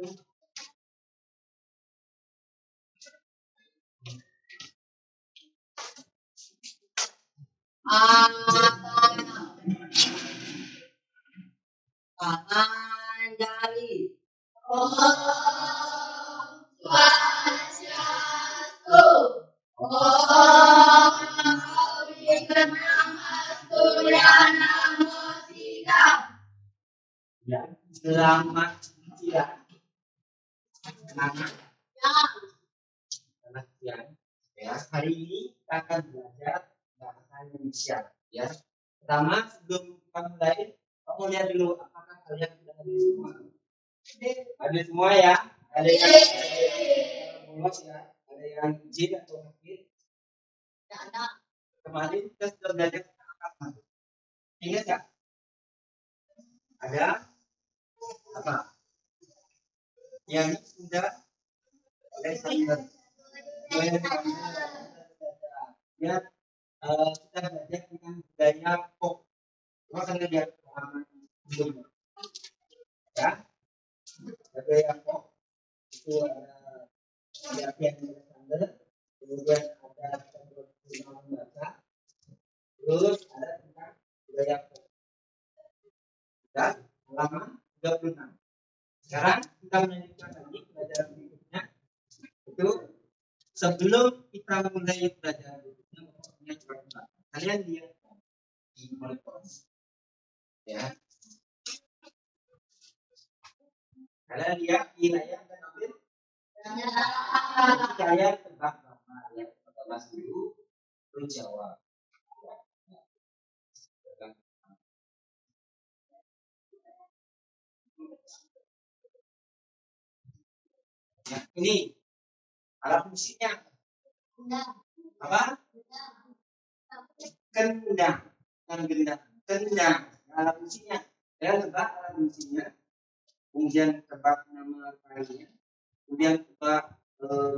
Panjali. Ya, selamat siang. Selamat siang. Ya, hari ini kita akan belajar bahasa Indonesia. Ya, pertama sebelum kita mulai, kamu lihat dulu apakah kalian sudah ada semua. Ada semua ya. Ada yang bolos ya. Ada yang izin atau sakit. Kemarin kita sudah belajar apa? Ingat nggak? Ada apa? Yang sudah ya, kita belajar tentang budaya pop. Coba kalian lihat sebelumnya. Ya, budaya pop itu ada yang standar, kemudian ada membaca, terus ada tentang budaya pop. Dan halaman 36. Sekarang kita melanjutkan lagi pelajaran berikutnya. Itu sebelum kita mulai pelajaran berikutnya, pokoknya coba kalian lihat di monitor. Ya. Kalian lihat di layar kan ambil? Saya tebak nama yang pertama dulu, terus jawab. Nah, ini alat musiknya apa? Kendang, kan kendang. Alat musiknya. Saya tebak alat musiknya. Kemudian tebak nama lainnya. Kemudian tebak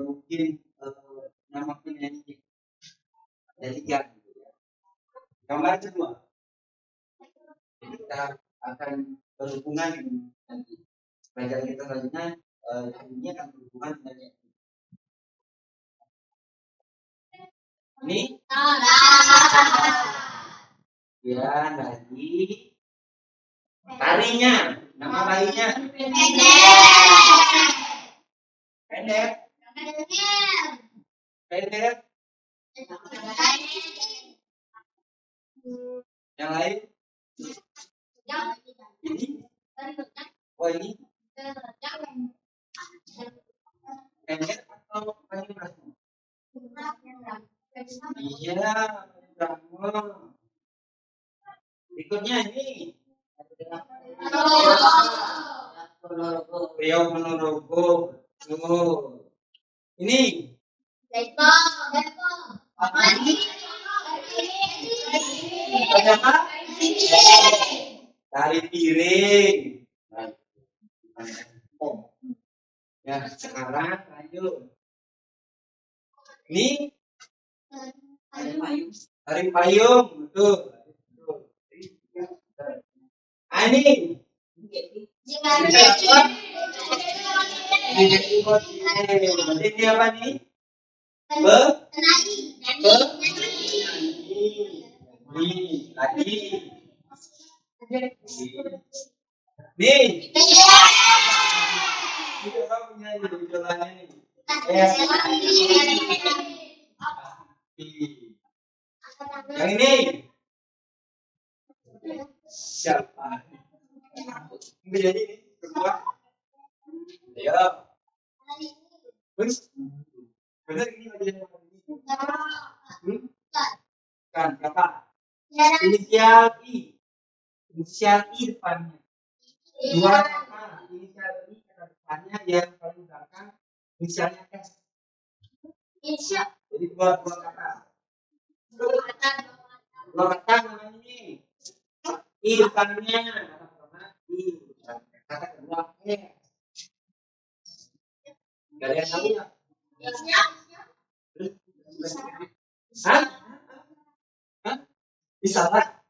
mungkin nama penyanyi. Ada 3 gitu ya. Gambar kedua. Jadi kita akan berhubungan nanti. Pelajaran kita selanjutnya ini akan berhubungan dengan ini. Ya, lagi tarinya, nama bayinya pendek. Yang lain ini. Oh, ini pendek atau panjang? Iya, berikutnya ini Riau Ponorogo. Ini apa? Tari piring. Ya, sekarang lanjut. Ini tari payung, betul. Ini ini apa nih? Lagi. Nih. Itu apa punya judulnya nih? Yang ini siapa? Menjadi ini kedua. Ya. Benar ini bagian kan kata inisial I. Inisial I depannya. Dua kata inisial I kata depannya yang paling belakang inisialnya S. Jadi dua kata. Dua kata namanya ini. I depannya kata pertama I. Kata kedua E. Gak ada yang tahu ya? Hah? Isyarat.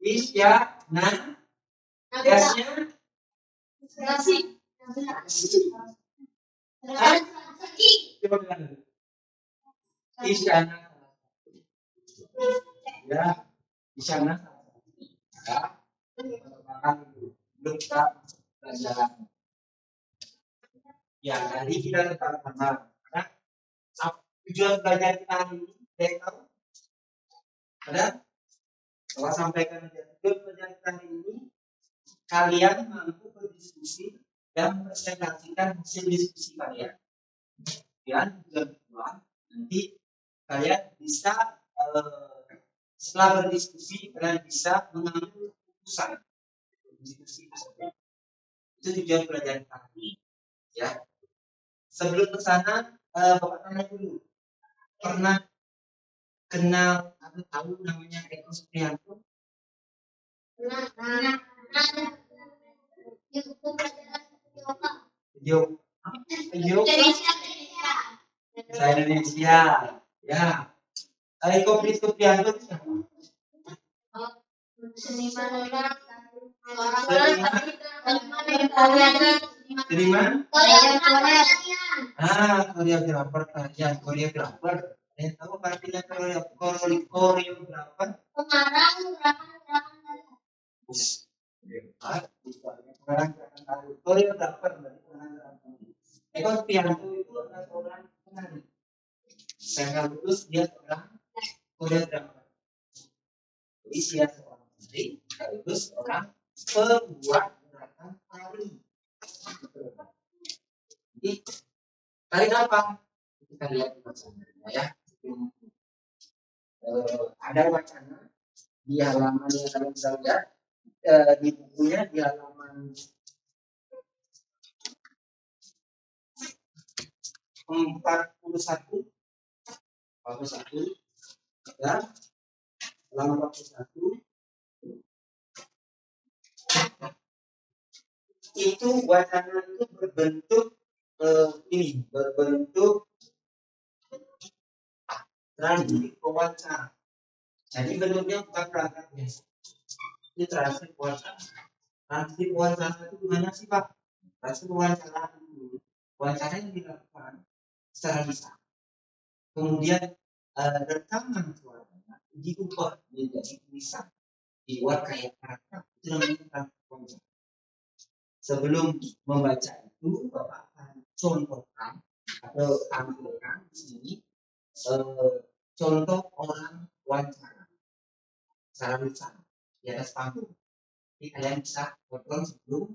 Isyana. Gasnya coba bilang dulu. Isyana. Ya, Isyana. Ya, perkembangan belum kita pelajaran. Ya, tadi kita tetap kenal. Karena tujuan belajar kita hari ini, saya tahu. Ada? Saya sampaikan tujuan belajar kita hari ini, kalian mampu berdiskusi dan presentasikan hasil diskusi kalian. Dan tujuan kedua, nanti kalian bisa setelah berdiskusi kalian bisa mengambil keputusan diskusi tersebut. Itu tujuan pelajaran kami, ya. Sebelum ke sana, Bapak tanya dulu, pernah kenal atau tahu namanya Eko Supriyanto? Pernah. Saya Indonesia, ya. Eko Supriyanto itu siapa? Seniman. Koreografer tarian, koreografer. Yang tahu artinya koreografer? Pengarang koreografer. Eko Supriyanto itu adalah seorang penari. Saya lulus dia seorang koreografer. Jadi dia seorang penari, sekaligus seorang pembuat gerakan tari. Jadi tari apa? Kita lihat di wacananya, ya. Ada wacana di halaman yang kalian bisa lihat, di bukunya di halaman 41 ya, halaman 41 itu wacana itu berbentuk berbentuk transkrip wawancara. Jadi bentuknya bukan perangkat biasa. Ini transkrip wawancara. Transkrip wawancara itu gimana sih, Pak? Transkrip wawancara itu wawancara yang dilakukan secara lisan. Kemudian rekaman suaranya diubah menjadi tulisan, dibuat kayak kata. Itu namanya transkrip wawancara. Sebelum membaca itu, Bapak akan contohkan atau tampilkan di sini contoh orang wawancara secara lisan di atas panggung. Jadi kalian bisa kontrol sebelum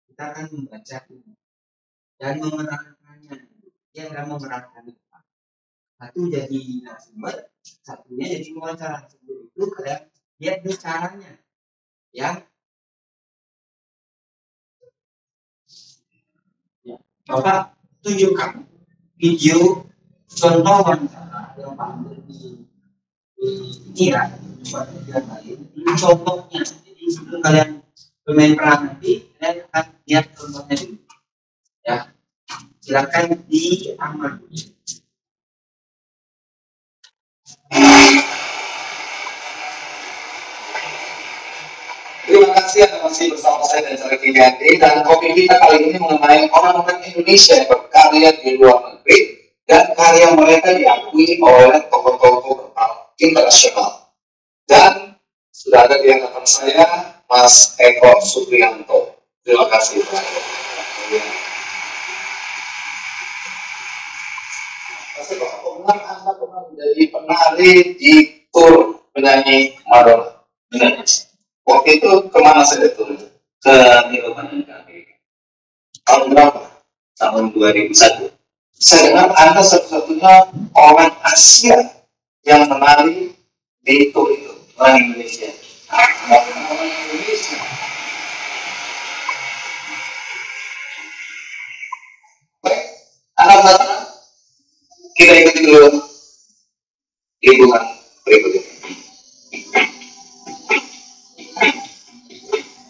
kita akan membaca ini dan memerankannya. Dia akan memerankan itu. Satu jadi narasumber, satunya jadi wawancara. Sebelum itu kalian lihat caranya, ya. Bapak tunjukkan video contoh wawancara yang Pak ambil di ini ya, ini contohnya. Jadi sebelum kalian bermain peran nanti, kalian akan lihat contohnya dulu. Ya, silakan diamati. Terima kasih Anda masih bersama saya dan Cari Kinyanti, dan topik kita kali ini mengenai orang-orang Indonesia yang berkarya di luar negeri dan karya mereka diakui oleh tokoh-tokoh internasional. Dan sudah ada di hadapan saya Mas Eko Supriyanto. Terima kasih Pak. Mas Eko, apakah Anda pernah menjadi penari di tur penyanyi Madonna? Benar. Waktu itu kemana saya turun? Ke Niloman kami. Tahun berapa? Tahun 2001. Saya dengar Anda satu-satunya orang Asia yang menari di tur itu, orang Indonesia. Orang Indonesia. Baik, Anda mengatakan kita ikuti dulu liburan berikutnya.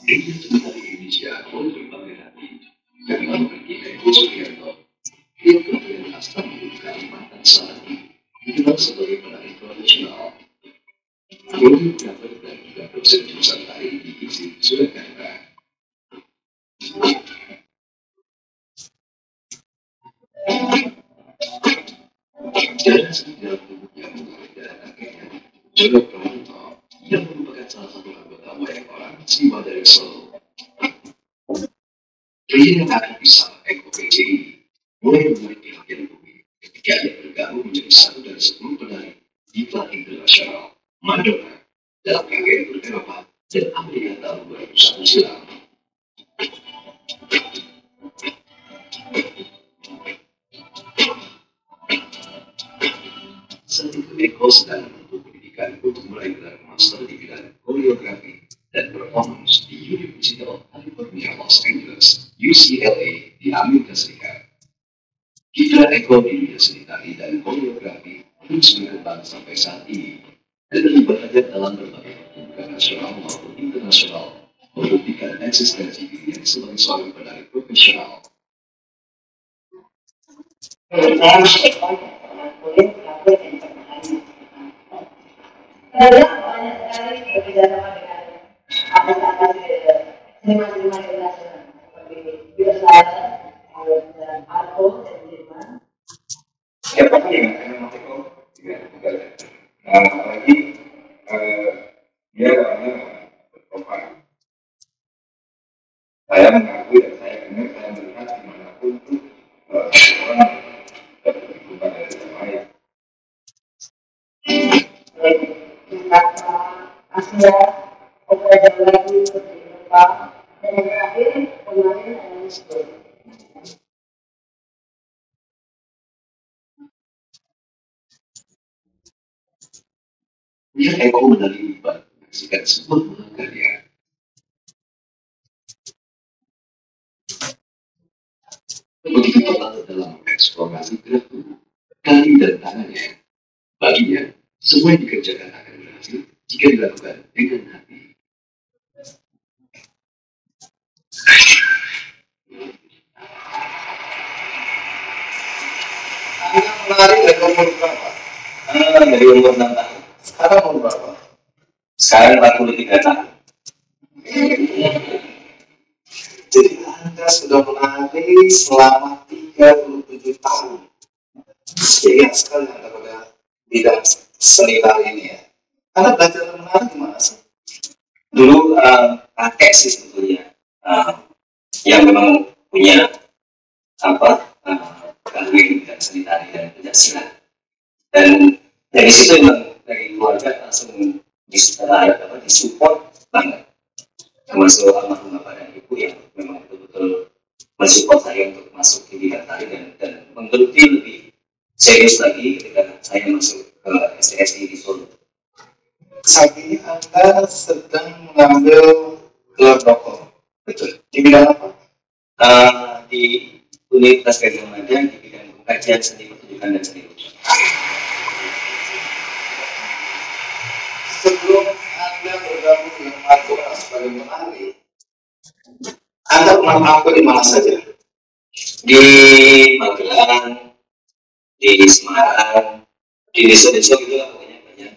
Indonesia oleh berbagai hati dan melakukan kita Eko Supriyanto yang kemudian asal di Kalimantan Selatan dikenal sebagai penari profesional. Koreografer dan juga dosen jurusan tari di ITB Surakarta Darah seni dalam tubuhnya mengalir darah kakeknya. Jaga Pranata yang merupakan salah satu anggota wayang orang Siwa dari Solo. Pria yang akan bisa Eko PJ ini mulai menarik perhatian publik ketika ia bergabung menjadi satu dari 10 penari diva internasional Madonna dalam KKN Eropa dan Amerika tahun 2001 silam. Saat itu Eko sedang menempuh pendidikan untuk meraih gelar master di bidang koreografi dan performance di University of California Los Angeles (UCLA) di Amerika Serikat. Kiprah Eko di dunia seni tari dan koreografi terus berkembang sampai saat ini dan terlibat aktif dalam berbagai pertunjukan nasional maupun internasional, membuktikan eksistensi dirinya sebagai seorang penari profesional. Saya masih kulit, rambut, dan pertanyaan. Banyak sekali bekerja sama dengan artis-artis seniman-seniman internasional seperti Biosaya, dan Arto, dan Jerman. Ya pasti yang Mas Eko juga apalagi dia orangnya berkompar. Saya mengakui dan saya dengar, saya melihat dimanapun itu orang berkehidupan dari yang lain. Tingkat Asia, Opera lagi seperti Eropa, dan yang terakhir kemarin ada Meksiko. Dia Eko medali libat menyaksikan sebuah karya. Begitu total dalam mengeksplorasi gerak tubuh, kaki dan tangannya. Baginya, semua yang dikerjakan akan berhasil jika dilakukan dengan hati. Anda menari dari umur berapa? Dari umur 6 tahun. Sekarang umur berapa? Sekarang 43 tahun. Jadi Anda sudah menari selama 37 tahun. Sayang sekali Anda pada bidang seni tari ini ya. Anda belajar menari di mana sih? Dulu kakek sih sebetulnya yang memang punya keahlian bidang seni tari dan pencaksilat. Dan dari situ memang dari keluarga langsung disupport banget. Termasuk almarhum bapak dan ibu yang memang betul-betul mensupport saya untuk masuk di bidang tari dan menggeluti lebih serius lagi ketika saya masuk ke STSI di Solo. Saat ini Anda sedang mengambil gelar doktor, betul? Di bidang apa? Di Universitas Gadjah Mada di bidang kajian seni pertunjukan dan seni rupa. Sebelum Anda bergabung dengan Madonna sebagai penari, Anda pernah tampil di mana saja? Di Magelang, di Semarang, di desa-desa gitu lah pokoknya banyak.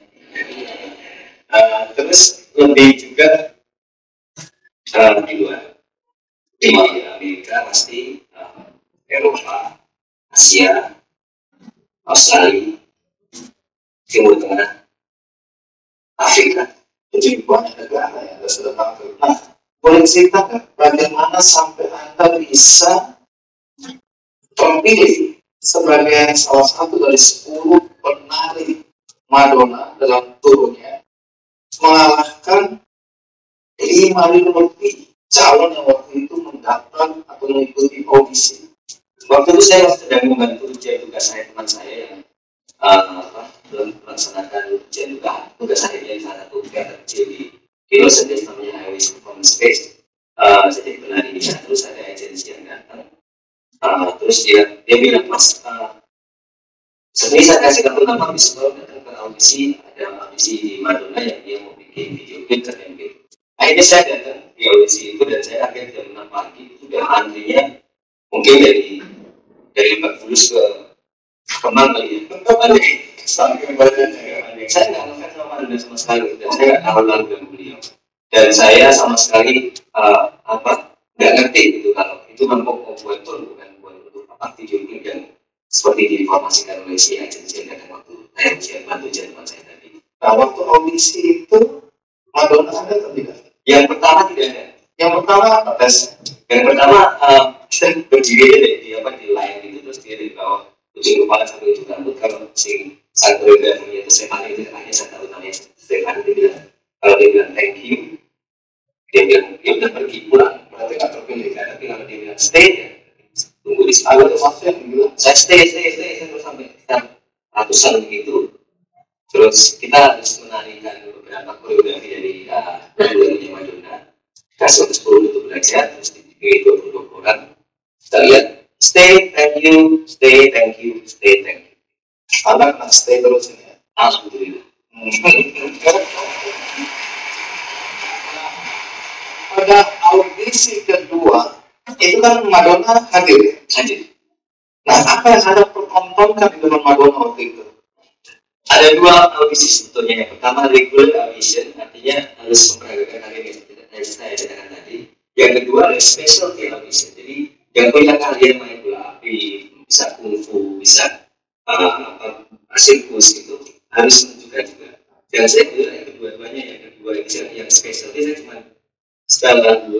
Terus lebih juga di luar, di Amerika pasti, Eropa, Asia, Australia, Timur Tengah, Afrika. Jadi banyak negara yang Anda sudah tampil. Nah, boleh ceritakan bagaimana sampai Anda bisa terpilih sebagai salah satu dari 10 penari Madonna dalam turunnya, mengalahkan 5.000 lebih calon yang waktu itu mendaftar atau mengikuti audisi. Waktu itu saya sedang membantu ujian tugas saya, teman saya yang belum melaksanakan ujian tugas saya yang salah satu teater kecil di Los Angeles namanya Highways Performance Space. Jadi penari ini terus ada agensi yang datang. Terus dia bilang, Mas, sebenarnya saya kasih kamu nama bisa datang ke audisi, ada audisi di Madonna yang dia mau bikin video klip dan gitu. Akhirnya saya datang di audisi itu dan saya akhirnya jam 6 pagi sudah antrinya mungkin dari Lebak Bulus ke Kemang kali ya. Sampai badannya. Saya nggak ngefans sama Madonna sama sekali dan saya nggak tahu lagu yang beliau. Dan saya sama sekali nggak ngerti gitu kalau itu memang komposer bukan buat untuk video klip yang seperti diinformasikan oleh si agen dan waktu bantu teman saya tadi. Nah, waktu audisi itu Madonna ada atau tidak? Yang pertama tidak ada. Yang pertama apa tes? Yang pertama kita berdiri di layar itu, terus dia di bawah ujung kepala sampai ujung rambut. Kalau si sang koreografernya itu Stefan itu hanya saya tahu namanya Stefan, dia bilang kalau dia bilang thank you, dia bilang dia udah pergi pulang, berarti nggak terpilih kan? Tapi kalau dia bilang stay, ya tunggu di sana. Itu maksudnya bilang saya stay terus sampai ratusan begitu. Terus kita harus menarikan beberapa koreografi dari lagunya Madonna. Kasih 10 untuk belajar, terus dipilih 20 orang. Kita lihat, stay, thank you, stay, thank you, stay, thank you. Anak stay terus ini ya. Alhamdulillah. Pada audisi kedua, itu kan Madonna hadir. Nah, apa yang Anda pertontonkan di dalam Madonna waktu itu? Ada dua audisi sebetulnya. Yang pertama regular audition, artinya harus memperagakan kalian yang saya ceritakan tadi. Yang kedua ada specialty audition. Jadi yang punya kalian main bola api, bisa kungfu, bisa sirkus itu harus menunjukkan juga. Dan saya bilang yang kedua-duanya, yang kedua yang specialty saya cuma setelah lagu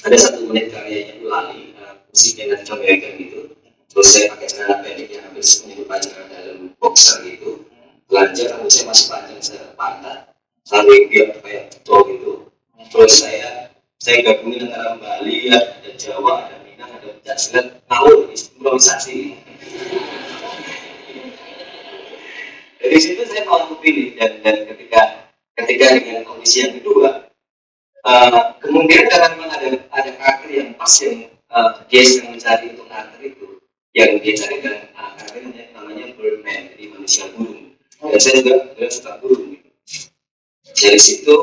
ada 1 menit karyanya Ulali, musiknya Native American gitu. Terus saya pakai celana pendek yang hampir menyerupai celana dalam boxer gitu, telanjang, rambut saya masih panjang sepantat, sampai dia kayak betul gitu. Terus saya gabungin antara Bali, ada Jawa, ada Minang, ada Pencak ngawur, improvisasi. Dari situ saya mau pilih dan ketika dengan audisi yang kedua, kemungkinan karena memang ada karakter yang pas yang dia sedang mencari untuk karakter itu. Yang dia carikan karakternya namanya Birdman, jadi manusia burung. Dan saya juga suka burung. Dari situ,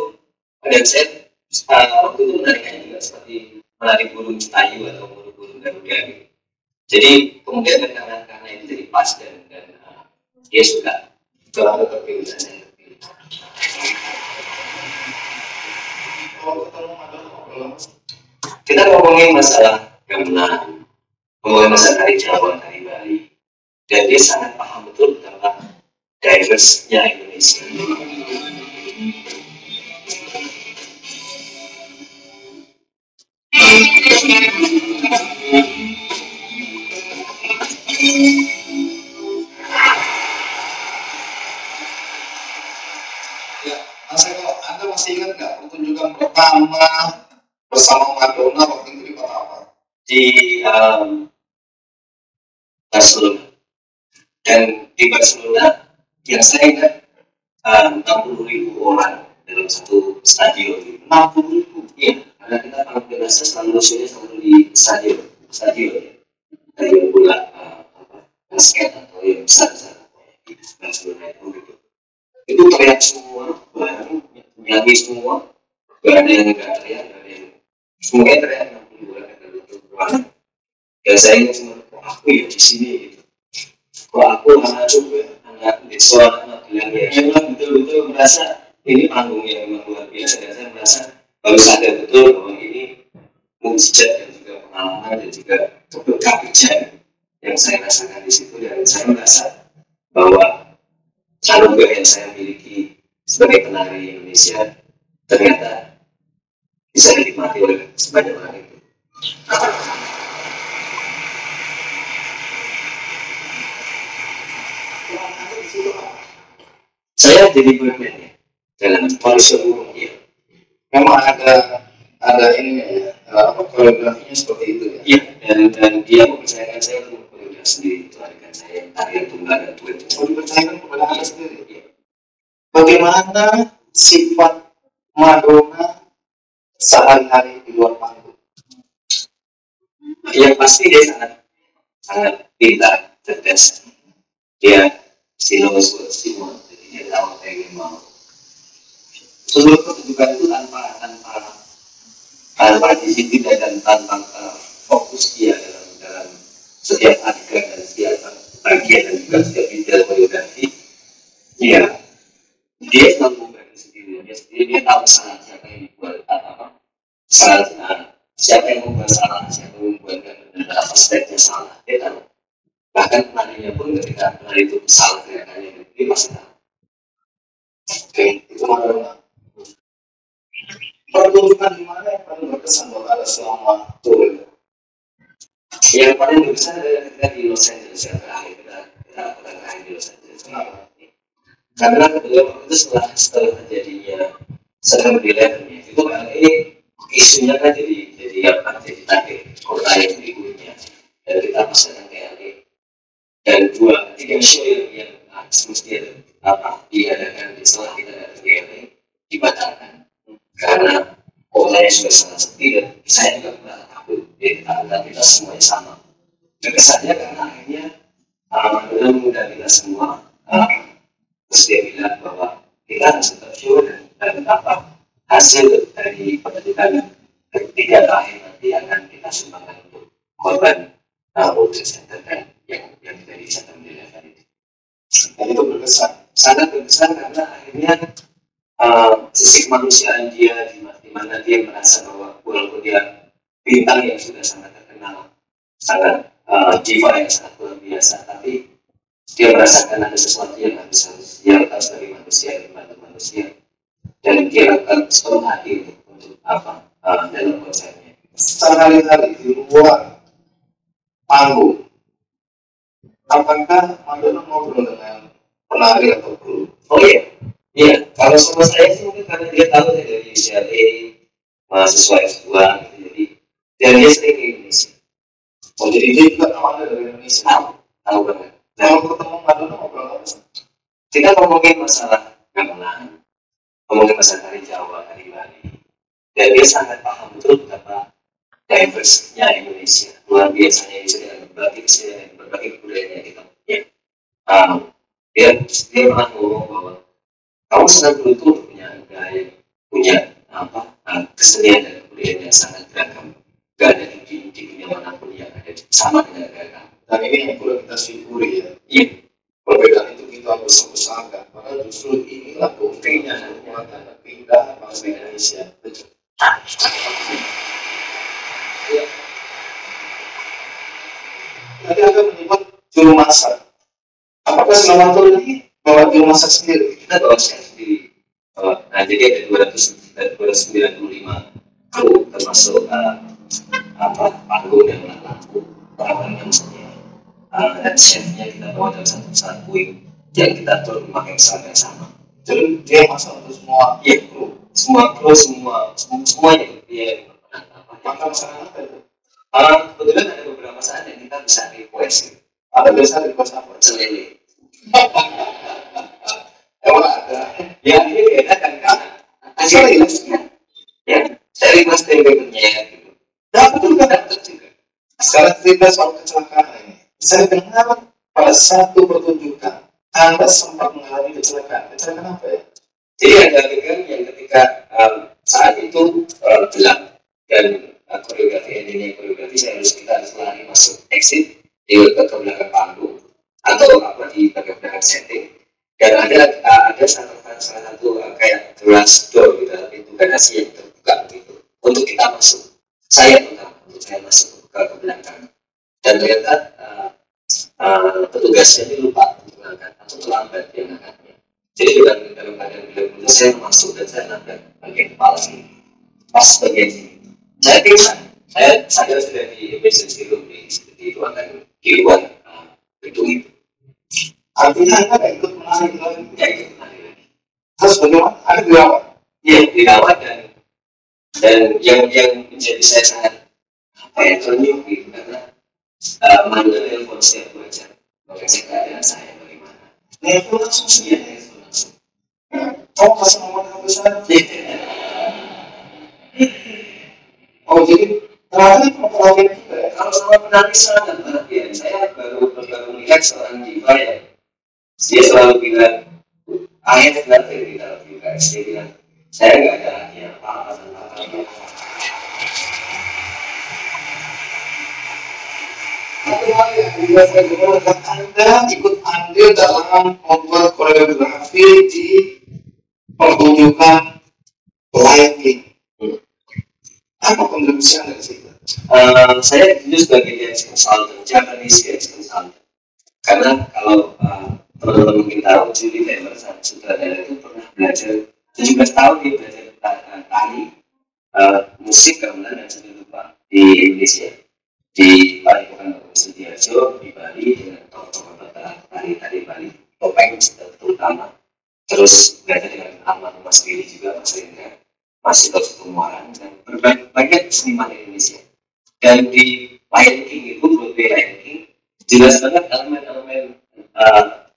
dan saya waktu itu menarikannya juga seperti menarik burung citayu atau burung garuda. Jadi kemudian karena itu jadi pas dan dia suka. Kalau ada terpilih dan saya terpilih. Kita ngomongin masalah gamelan, ngomongin masalah tari Jawa, tari Bali, dan dia sangat paham betul tentang diverse-nya Indonesia. Ya, Mas Eko, Anda masih ingat nggak pertunjukan pertama bersama Madonna waktu itu di kota apa? Di Barcelona. Dan di Barcelona yang saya ingat 60.000 orang dalam satu stadion. 60.000, iya. Karena kita kalau biasa selalu musuhnya selalu di stadion ya. Stadion bola basket atau yang besar di Barcelona itu gitu. Itu teriak semua, bareng nyanyi semua, gak ada yang nggak teriak, gak ada yang semuanya teriak 60 orang dan 20 orang. Dan saya ingat semua, kok aku ya di sini gitu. Kok aku anak desa anak bilang ya, saya memang betul-betul merasa ini panggung yang memang luar biasa dan saya merasa baru sadar betul bahwa ini mukjizat dan juga pengalaman dan juga keberkahan yang saya rasakan di situ dan saya merasa bahwa anugerah yang saya miliki sebagai penari Indonesia ternyata bisa dinikmati oleh sebanyak orang itu. Saya jadi Birdman ya, dalam manusia burung ya. Memang ada ini ya, koreografinya seperti itu ya. Iya, dan dia mempercayakan saya untuk koreografi sendiri, itu adegan saya tarian tunggal dan duet. Dipercayakan kepada dia sendiri. Ya. Bagaimana sifat Madonna sehari-hari di luar panggung? Yang pasti dia sangat pintar, cerdas. Dia knows what she wants, jadi dia tahu apa yang dia mau. Seluruh pertunjukan itu tanpa disiplin dan tanpa fokus dia dalam setiap adegan dan setiap bagian dan juga setiap detail koreografi. Ya, dia selalu membagi sendiri. Dia tahu salah siapa yang dibuat salah, siapa yang membuat salah, siapa yang membuat apa stepnya salah. Dia tahu. Bahkan penarinya pun ketika penari itu salah gerakannya, dia pasti tahu. Oke, itu mana? Pertunjukan di mana yang paling berkesan buat Anda selama tur? Yang paling berkesan adalah ketika di Los Angeles yang terakhir di Los Angeles. Kenapa? Karena beliau itu setelah terjadinya sedang dilevelnya itu LA isunya kan jadi target kota yang berikutnya, dan kita pasangkan ke LA dan 2-3 show yang semestinya diadakan setelah kita datang ke LA dibatalkan karena kotanya sudah sangat sepi dan saya juga pernah takut kita semuanya sama. Kesannya karena akhirnya beliau mengundang kita semua, terus dia bilang bahwa kita harus tetap show dan hasil dari pertunjukan ketiga terakhir nanti akan kita sumbangkan untuk korban World Trade Center kan yang dari September 11 itu. Dan itu berkesan, sangat berkesan karena akhirnya sisi kemanusiaan dia di mana dia merasa bahwa walaupun dia bintang yang sudah sangat terkenal, sangat diva yang sangat luar biasa, tapi dia merasakan ada sesuatu yang harus dia lakukan sebagai manusia, membantu manusia, dan dia lakukan sepenuh hati untuk dalam konsernya. Sehari-hari di luar panggung, apakah Anda ngobrol dengan penari atau kru? Oh iya. Kalau sama saya sih mungkin karena dia tahu saya dari UCLA, mahasiswa S2 gitu, jadi dan dia sering ke Indonesia. Oh jadi dia juga tahu Anda dari Indonesia? Tahu banget. Kalau ketemu Madonna ngobrol apa sih? Kita ngomongin masalah gamelan, ngomongin masalah tari Jawa, tari Bali, dan dia sangat paham betul betapa diversnya Indonesia, luar biasanya Indonesia dengan berbagai budayanya kita punya. Dia pernah ngomong bahwa kamu sangat beruntung punya kesenian dan kebudayaan yang sangat beragam. Gak ada di dunia manapun yang ada sama dengan negara kamu. Dan ini yang perlu kita syukuri ya. Iya. Perbedaan itu kita besar-besarkan. Padahal justru inilah keindahan bangsa Indonesia. Betul. Ya. Tadi Anda menyebut juru masak. Apakah selama tur ini bawa juru masak sendiri? Kita bawa chef sendiri. Nah, jadi ada 295 kru termasuk panggung dan lampu, peralatan yang sedia. Dan chefnya kita bawa dalam satu pesawat Boeing yang kita tur memakai pesawat yang sama. Jadi dia masak untuk semua kru, semuanya dia makan masakan apa itu? Kebetulan ada beberapa saat yang kita bisa request. Ada biasa request apa? Celele. Emang ada? Ya ini beda kan? Asal ya, saya request tempe penyet gitu. Dapat juga. Sekarang cerita soal kecelakaan ini. Saya dengar pada satu pertunjukan Anda sempat mengalami kecelakaan. Kecelakaan apa ya? Jadi ada adegan yang ketika saat itu gelap dan koreografi saya kita harus lari masuk exit di belakang panggung atau di belakang setting, dan ada salah satu kayak glass door gitu, pintu garasi yang terbuka gitu untuk kita masuk. Saya masuk ke belakang dan ternyata petugasnya ini lupa untuk mengangkat atau terlambat dia mengangkatnya. Jadi dalam keadaan benar-benar saya masuk dan saya nabrak bagian kepala sini, pas bagian sini. Saya pingsan. Saya sudah di emergency room di ruangan di luar gedung itu. Artinya Anda tidak ikut menari lagi? Tidak ikut menari lagi. Terus bagaimana? Anda dirawat? Iya, dirawat dan yang menjadi saya sangat ternyuh gitu karena Manda telepon setiap 2 jam mengecek keadaan saya bagaimana. Telepon langsung sih ya, telepon langsung. Oh, pasang nomor HP saya? Oh, jadi ternyata itu perhatian juga ya? Kalau sama penari sangat perhatian. Saya baru melihat seorang diva ya. Dia selalu bilang, ayah nanti di dalam juga. Dia bilang, saya nggak ada hadiah apa-apa sama apa-apa. Satu hal yang juga saya dengar adalah Anda ikut andil dalam membuat koreografi di pertunjukan Lion King. Apa kontribusi Anda di situ? Saya dulu sebagai dance consultant, Japanese dance consultant. karena kalau teman-teman mungkin tahu Julie Taylor sutradara itu pernah belajar 17 tahun dia belajar tari musik gamelan dan seni rupa di Indonesia, di Padepokan Sudiarjo di Bali dengan tokoh-tokoh tari Bali, topeng terutama. Terus belajar dengan almarhum Mas Billy juga, Mas Rendra, Mas Ito Sukumaran, dan berbagai seniman Indonesia. Dan di Lion King itu, Broadway Lion King, jelas banget elemen-elemen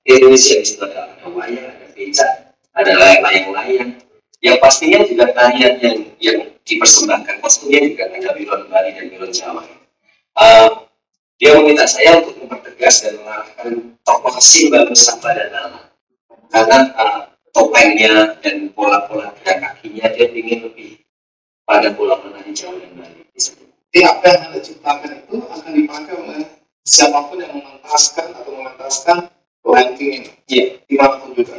Indonesia di situ. Ada wayang, ada becak, ada layang-layang. Yang pastinya juga tarian yang dipersembahkan, kostumnya juga ada Bilon Bali dan Bilon Jawa. Dia meminta saya untuk mempertegas dan mengarahkan tokoh Simba Nusantara dan Nala. Karena topengnya dan pola-pola gerak kakinya dia ingin lebih pada pola menari Jawa dan Bali. Jadi apa yang Anda ciptakan itu akan dipakai oleh siapapun yang mementaskan Lion King ini. Iya, dimanapun juga.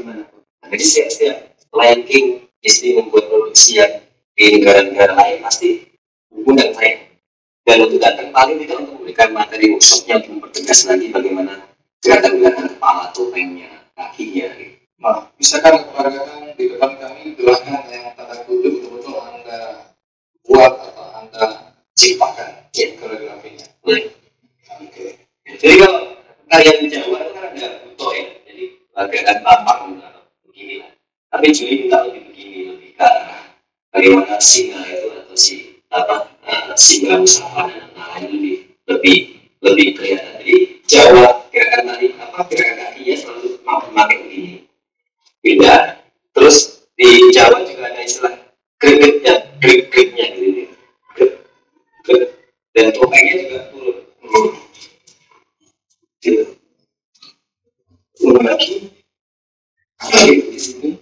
Jadi setiap Lion King Disney membuat produksi yang di negara-negara lain pasti mengundang saya. Dan untuk datang paling tidak untuk memberikan materi workshopnya untuk mempertegas lagi bagaimana gerakan-gerakan kepala, topengnya, kakinya. Nah, misalkan keluarga di depan kami gerakan yang tanda kutip betul-betul Anda buat atau Anda ciptakan koreografinya. Oke. Jadi kalau tarian Jawa itu kan ada buto ya, jadi gerakan bapak begini lah. Tapi Juli minta lebih begini, lebih ke arah bagaimana singa itu atau singa usaha dan lain lebih kelihatan. Jadi Jawa gerakan kakinya selalu mau memakai begini. Beda. Terus di Jawa juga ada istilah gregetnya gitu. Dan topengnya juga turun. Gitu. Turun lagi. Di sini.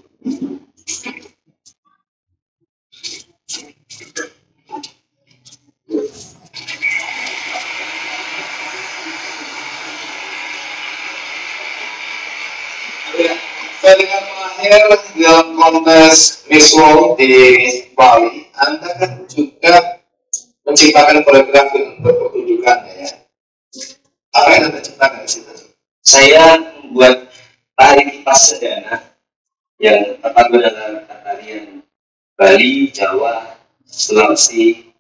Dengan mengakhir dalam kontes Miss World di Bali, Anda kan juga menciptakan koreografi untuk pertunjukannya ya. Apa yang Anda ciptakan di situ? Saya membuat tari kipas sedana yang terpadu dalam tarian Bali, Jawa, Sulawesi,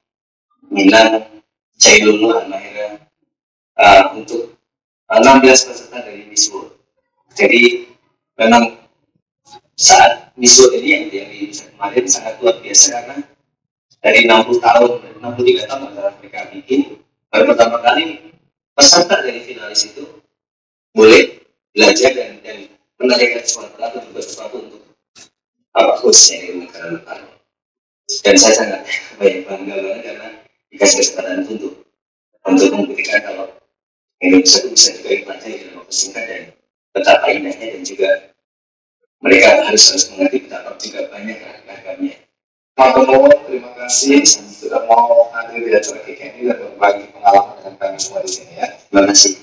Minang, Ceylon, Halmahera untuk 16 peserta dari Miss World. Jadi memang saat Miss World ini yang di kemarin sangat luar biasa karena dari 63 tahun adalah mereka bikin, baru pertama kali peserta dari finalis itu boleh belajar dan menanyakan sesuatu untuk khususnya di negara depan. Dan saya sangat bangga banget karena dikasih kesempatan untuk membuktikan kalau Indonesia itu bisa juga dipelajari dalam waktu singkat dan betapa indahnya, dan juga mereka harus mengerti betapa juga banyak ragamnya. Terima kasih sudah mau hadir di acara kita ini dan berbagi pengalaman dengan kami semua di sini ya. Terima kasih.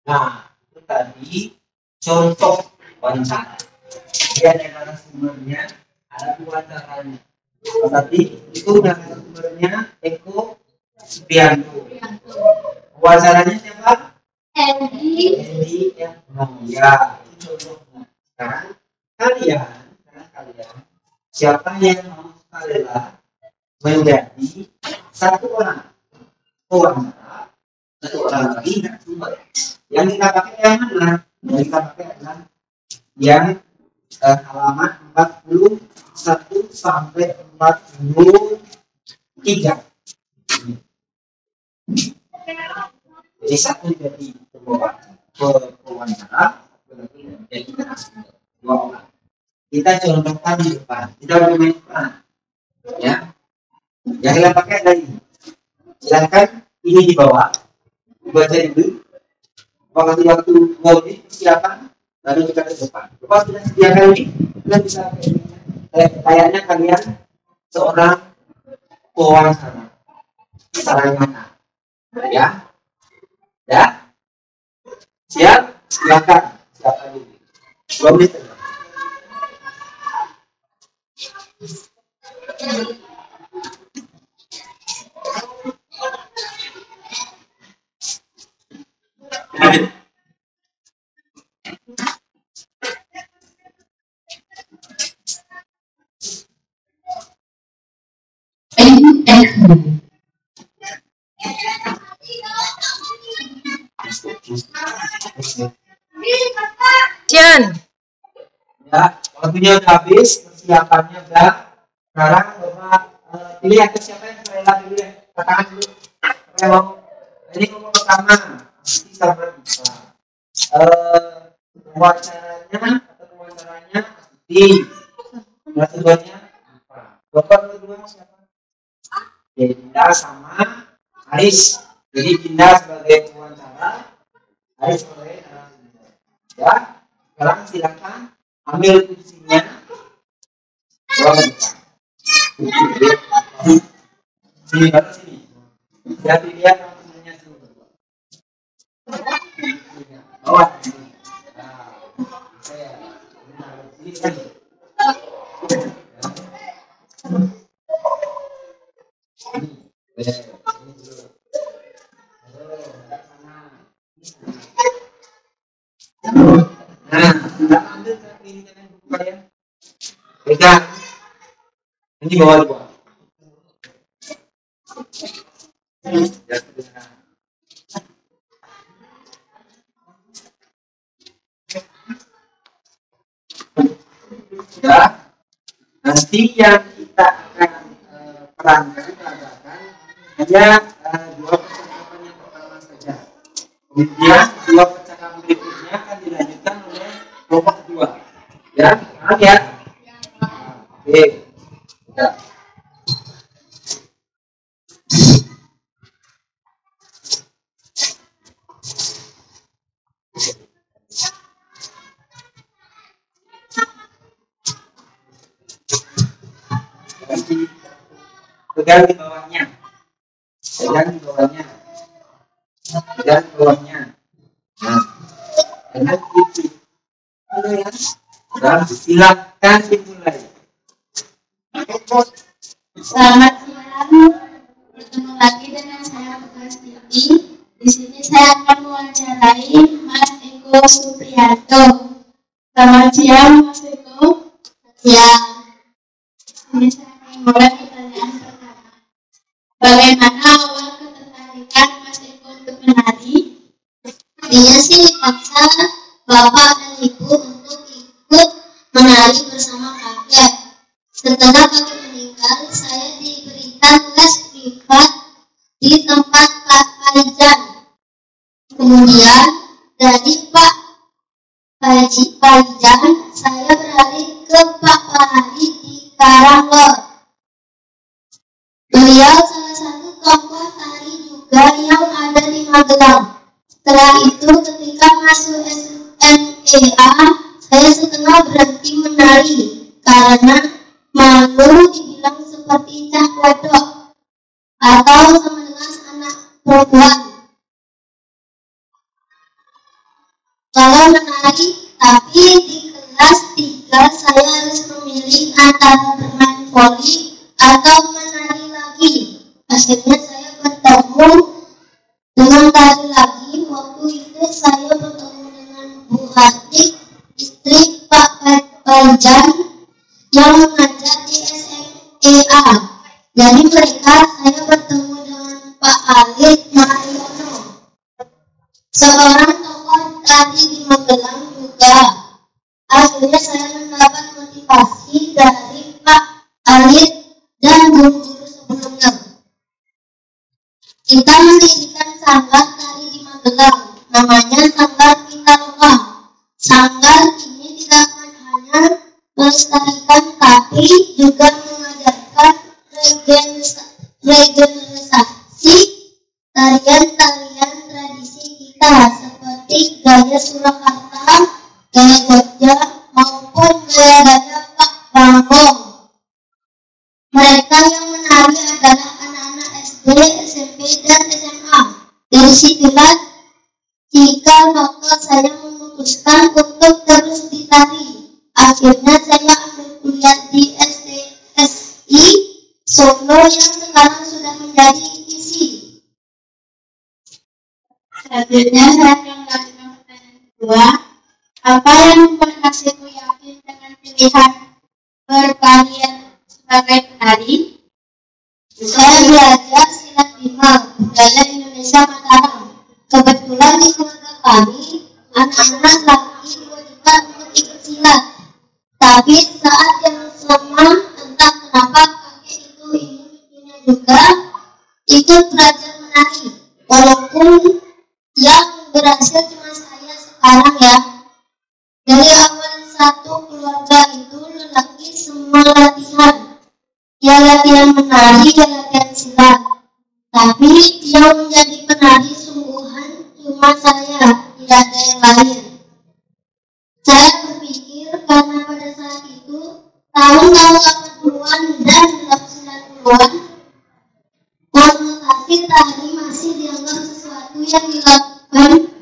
Nah, itu tadi contoh wawancara. Dia ada narasumbernya, ada wawancaranya. Tadi itu narasumbernya Eko Supriyanto. Wawancaranya siapa? Hendy yang ya, itu contohnya. Sekarang kalian siapa yang mau sukarela menjadi satu orang wawancara, satu orang lagi narasumber. Yang kita pakai yang mana? Yang kita pakai adalah yang halaman 41 sampai 43. Jadi satu jadi pewawancara, jadi narasumber 2 orang. Kita contohkan di depan, kita bermain peran, ya. Yang kita pakai ada ini. Silakan ini di bawah, baca dulu. Waktu voting persiapan, lalu kita ke depan. Lepas kita sediakan ini, kita bisa kayaknya kalian seorang pewawancara. Sarana, ya. Ya, siap, silakan dulu. 2 menit. Jan. Ya, waktunya udah habis, persiapannya udah. Sekarang Bapak pilih aktor siapa yang saya dulu ya, katakan dulu. Saya mau, ini ngomong pertama, bisa bisa. Wawancaranya di yang keduanya apa? Bapak kedua siapa? Dinda sama Aris. Jadi Dinda sebagai wawancara, Aris sebagai narasumber. Ya, sekarang silakan ambil kursinya. Sini baru sini. Jadi lihat namanya dulu. Bawah. Saya ini kan. Pegang. Ini bawah dua. Ya, nanti yang kita akan perankan hanya dua percakapan yang pertama saja. Kemudian dua percakapan berikutnya akan dilanjutkan oleh kelompok kedua. Ya, paham ya? Oke. Ya. Pegang di bawahnya, pegang di bawahnya, pegang di bawahnya. Nah, enak gitu. Dan silakan dimulai. Selamat siang, bertemu lagi dengan saya Tugas Titi. Di sini saya akan mewawancarai Mas Eko Supriyanto. Selamat siang, Mas Eko. Siang. Ini saya akan mulai pertanyaan pertama. Bagaimana awal ketertarikan Mas Eko untuk menari? Dia sih dipaksa bapak dan ibu untuk ikut menari bersama kakek. Setelah kakek meninggal, saya diberikan les privat di tempat Pak Parijan. Kemudian dari Pak Parijan, saya beralih ke Pak Pahari di Karanglor. Beliau salah satu tokoh tari juga yang ada di Magelang. Setelah itu ketika masuk SMEA, saya setengah berhenti menari karena malu dibilang seperti cah kodok atau sama dengan anak perempuan. Kalau menari, tapi di kelas 3 saya harus memilih antara bermain voli atau menari lagi. Akhirnya saya bertemu dengan tari lagi. Waktu itu saya bertemu dengan Bu Hatik, istri Pak Parijan yang mengajar di SMEA. Jadi mereka saya bertemu dengan Pak Alif Mariono, seorang tokoh tadi di Magelang juga. Akhirnya saya mendapat motivasi dari Pak Alif dan guru-guru sebelumnya. Kita mendirikan sanggar tari di Magelang, namanya Sanggar Pitaloka. Sanggar ini tidak hanya melestarikan tapi juga mengajarkan regenerasi tarian-tarian tradisi kita seperti gaya Surakarta, gaya Jogja maupun gaya-gaya Pak Bangkong. Mereka yang menari adalah anak-anak SD, SMP, dan SMA. Dari situlah jika bakal saya memutuskan untuk terus ditari. Akhirnya saya ambil kuliah di STSI Solo yang sekarang sudah menjadi ISI. Selanjutnya saya akan melakukan pertanyaan kedua. Apa yang membuat hasilku yakin dengan pilihan berkarir sebagai penari? Saya belajar silat 5 budaya Indonesia Mataram. Kebetulan di keluarga kami anak-anak laki diwajibkan untuk ikut silat. Tapi saat yang sama entah kenapa kakek itu ingin juga ikut belajar menari. Walaupun yang berhasil cuma saya sekarang ya. Dari awal satu keluarga itu lelaki semua latihan. Ya latihan menari, ya latihan silat. Tapi yang menjadi penari sungguhan cuma saya, tidak ada yang lain. Saya berpikir karena pada saat itu tahun-tahun 80-an dan 90-an konotasi tari masih dianggap sesuatu yang dilakukan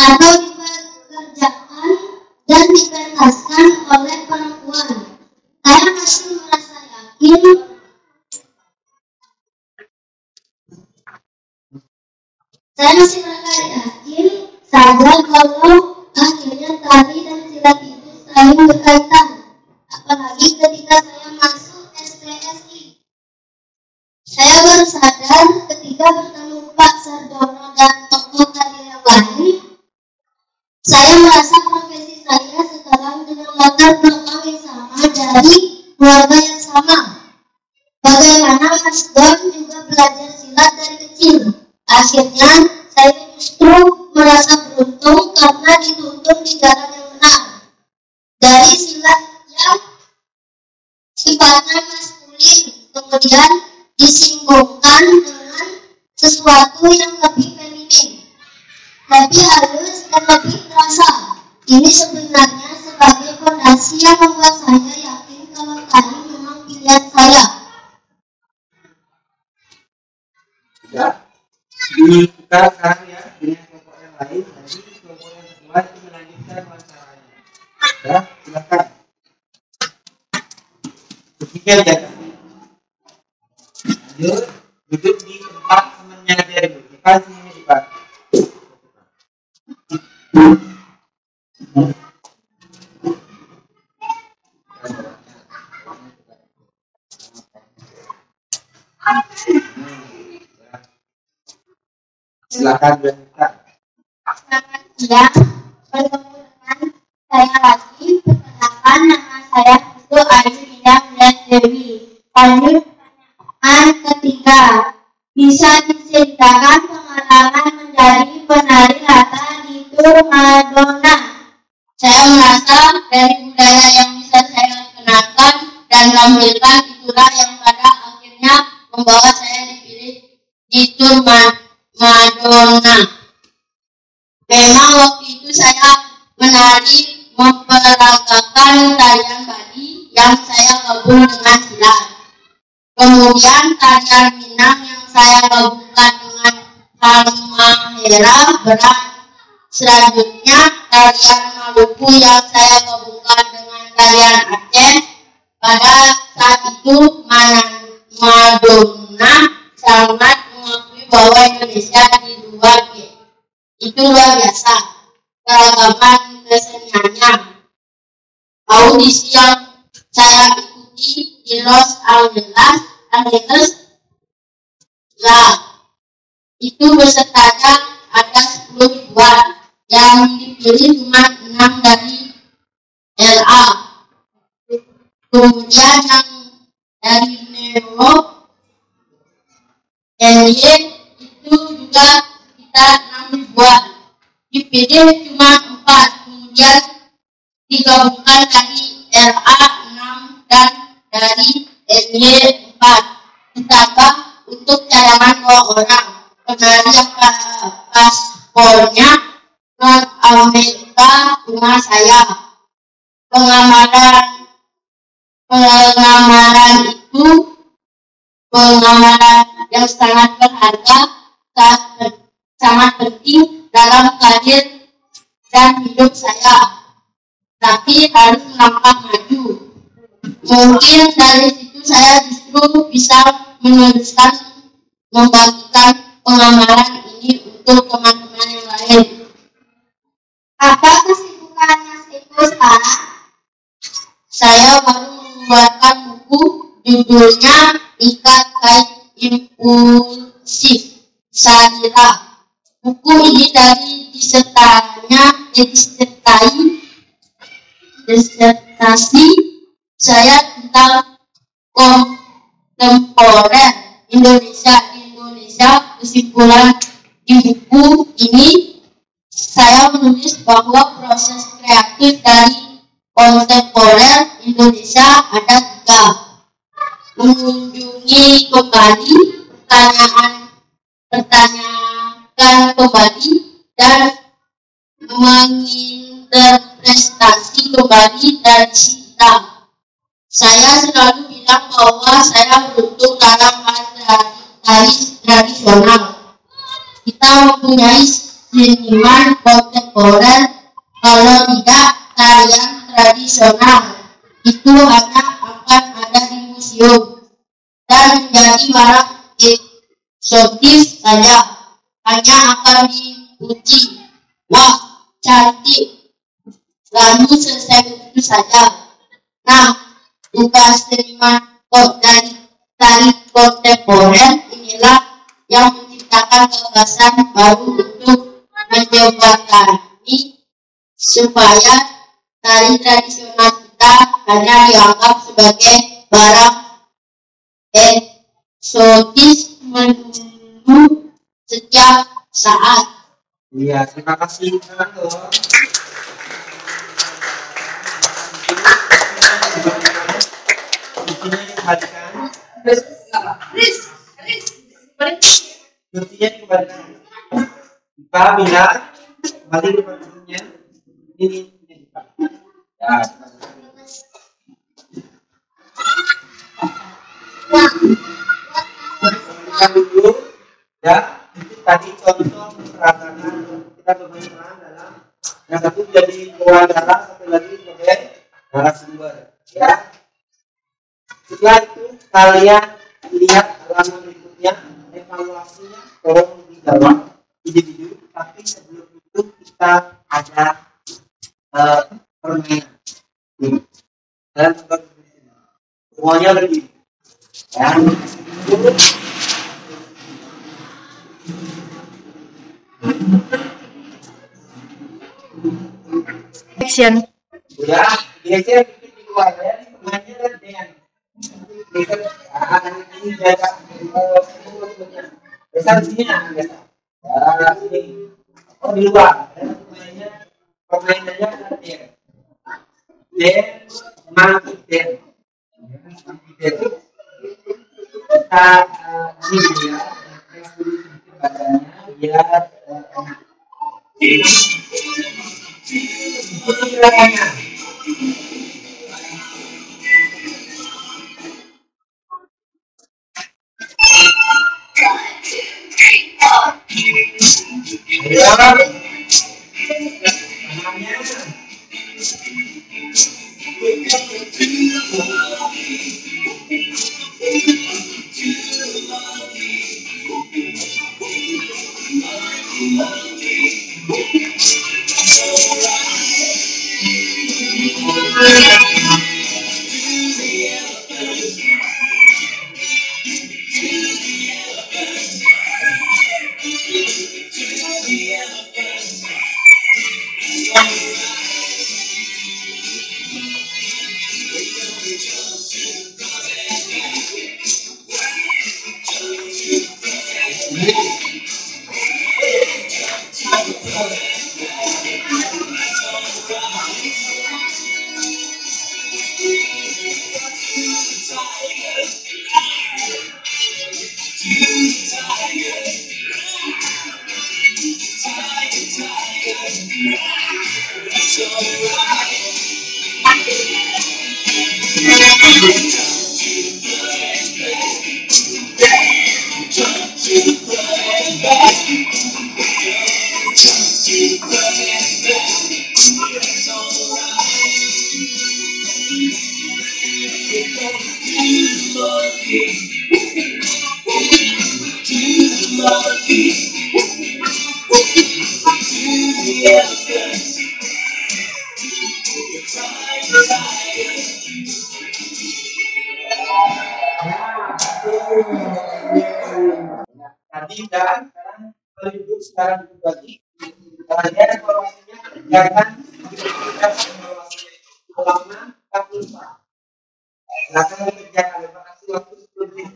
atau dikerjakan dan dipentaskan oleh perempuan. Saya masih merasa yakin saja kalau akhirnya tari dan silat itu saling berkaitan. Apalagi ketika saya masuk STSI. Saya baru sadar ketika bertemu Pak Sardono dan tokoh tari yang lain. Saya merasa profesi saya sekarang dengan latar belakang yang sama dari keluarga yang sama. Bagaimana Mas Don juga belajar silat dari kecil. Akhirnya saya justru merasa beruntung karena dituntun di jalan yang benar. Dari silat yang sifatnya maskulin kemudian disinggungkan dengan sesuatu yang lebih feminin, lebih halus dan lebih terasa. Ini sebenarnya sebagai fondasi yang membuat saya yakin kalau tari memang pilihan saya. Ya, dibuka sekarang ya dengan kelompok yang lain, nanti kelompok yang kedua itu melanjutkan wawancaranya. Ya, silakan. Ketiga jaga. Lanjut, duduk di tempat temannya dia dulu. Depan sini depan. Silakan dilanjutkan. Selamat siang, bertemu dengan saya lagi. Perkenalkan, nama saya itu Ayu Indah Dewi. Lanjut pertanyaan ketiga, bisa diceritakan pengalaman menjadi penari latar di Tour Madonna? Saya merasa dari budaya yang bisa saya kenalkan dan tampilkan itulah yang pada akhirnya membawa saya dipilih di Tour Madonna. Memang waktu itu saya menari memperagakan tarian badi yang saya gabung dengan silat. Kemudian tarian Minang yang saya gabungkan dengan Halmahera berat. Selanjutnya tarian Maluku yang saya gabungkan dengan tarian Aceh. Pada saat itu Madonna sangat mengakui bahwa Indonesia di luar itu luar biasa keragaman keseniannya. Audisi yang saya ikuti di Los Angeles lah itu pesertanya ada 10 ribuan, yang dipilih cuma 6 dari LA. Kemudian yang dari Nero NY itu juga kita 6 ribuan, dipilih cuma 4, kemudian digabungkan dari LA 6 dan dari NY 4, ditambah untuk cadangan 2 orang penari yang paspornya non Amerika cuma saya. Pengamaran itu pengamaran yang sangat berharga, sangat penting dalam karir dan hidup saya. Tapi harus melangkah maju. Mungkin dari situ saya justru bisa meneruskan membagikan pengamaran ini untuk teman-teman yang lain. Apa kesibukan sekarang saya baru membuatkan buku judulnya Ikat Kait Impulsif Sadira. Buku ini disertasi saya tentang kontemporer Indonesia. Kesimpulan di buku ini saya menulis bahwa proses kreatif dari kontemporer Indonesia ada 3. Mengunjungi kembali, pertanyakan kembali, dan menginterpretasi kembali dari hitam. Saya selalu bilang bahwa saya beruntung dalam hal tradisional. Kita mempunyai seniman kontemporer, kalau tidak tarian tradisional itu hanya akan ada di museum dan menjadi barang eksotis saja, hanya akan dipuji, wah cantik, lalu selesai begitu saja. Nah, tugas seniman dari tari kontemporer inilah yang menciptakan gagasan baru untuk menjembatani supaya tari tradisional kita hanya dianggap sebagai barang eksotis menunggu setiap saat. Iya, terima kasih teman dikembalikan. Kursinya dikembalikan. Kita bila kembali ke pertemuannya. Ini Pak. Ya. Kembalikan dulu. Ya, itu tadi contoh peratanan kita bermain dalam yang satu jadi darah, satu lagi sebagai narasumber. Ya. Setelah itu kalian lihat halaman berikutnya, evaluasinya tolong dijawab individu. Tapi sebelum itu kita ada permainan. Dan semuanya berdiri. Ya. Action. Ya, biasanya di luar ya, pemainnya kan dengan ini jaga besar sini biasa. Ya, sini. Oh, di luar. Pemainnya dia. Dan mangkuk dan itu kita ini ya, badannya biar enak. pindahan sekarang penduduk sekarang dibagi. Kemudian evaluasinya kerjakan evaluasinya itu selama 44. Silakan dikerjakan. Terima kasih waktu 10 menit.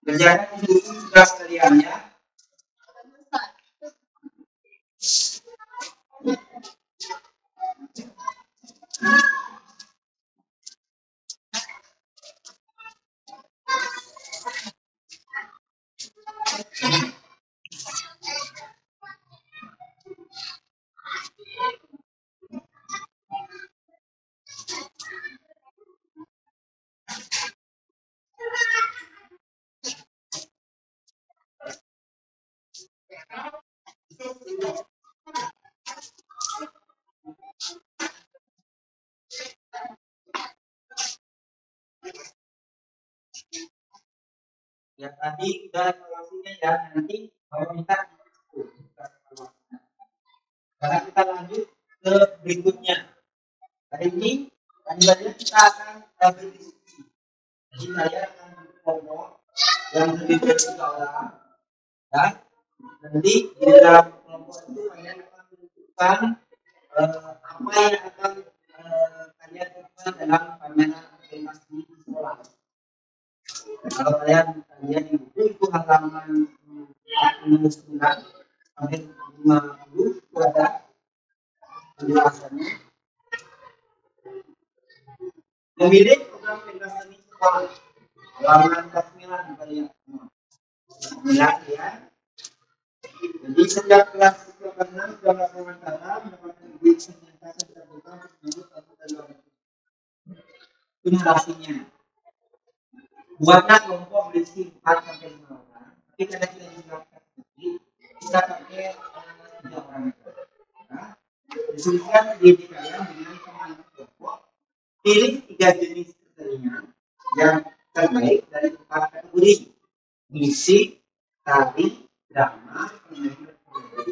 Kerjakan untuk tugas sekalian ya. Ya tadi sudah evaluasinya ya, nanti kalau minta karena kita lanjut ke berikutnya. Hari ini selanjutnya kita akan berdiskusi. Jadi saya akan ngomong yang terdiri dari 3 orang, ya. Nanti di dalam kelompok itu kalian akan menentukan apa yang akan kalian lakukan dalam pameran presentasi di sekolah. Kalau kalian di buku itu halaman 49 sampai 50 itu ada penjelasannya. Memilih program presentasi sekolah halaman 49 kalian semua. 9 ya. Jadi setiap kelas itu karena sudah melakukan kata mendapatkan duit senjata terbuka menurut satu dan dua. Itu narasinya. Buatlah kelompok berisi 4 sampai 5 orang. Tapi karena kita menjelaskan sendiri, kita pakai 3 orang. Nah, disusulkan ide kalian dengan teman kelompok. Pilih 3 jenis kesenian yang terbaik dari 4 kategori: musik, tari, drama, penyanyi.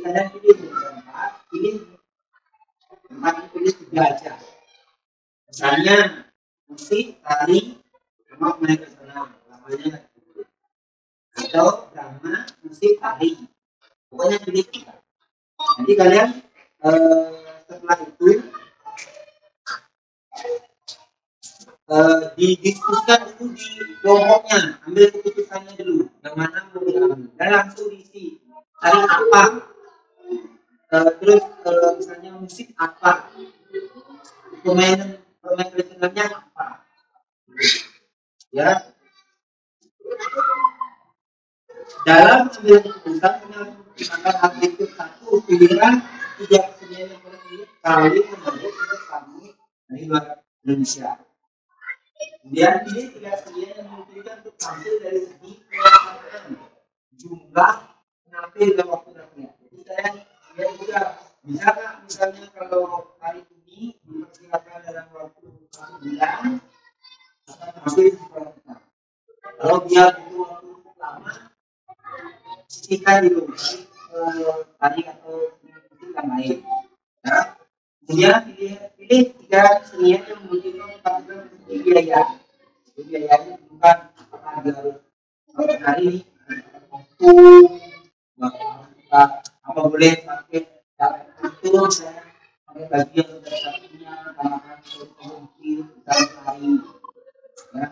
Kalian pilih 4, pilih 3 aja. Misalnya musik, tari, drama, penyanyi. Namanya atau drama, musik, tari. Pokoknya pilih 3. Nanti kalian setelah itu didiskusikan dulu di kelompoknya, ambil keputusannya dulu yang mana mau diambil dan langsung diisi tari apa, terus misalnya musik apa, pemain tradisionalnya apa, ya. Dalam ambil keputusan akan ambil satu pilihan 3 kesenian yang paling menarik untuk kamu dari luar Indonesia. Kemudian ini 3 kesenian yang memungkinkan untuk tampil dari segi pelaksanaan, jumlah penampil dan waktu latihan. Jadi kalian lihat juga bisa nggak misalnya kalau hari ini diperkirakan dalam waktu 1 bulan akan tampil di sekolah kita. Kalau dia butuh waktu lama, sisihkan dulu tadi atau yang lain. Ya. Kemudian pilih 3 kesenian yang memungkinkan tampil di biaya. Biayanya bukan harga hari waktu apa boleh pakai itu saya pakai baju yang sudah satunya tambahkan mungkin dan hari ya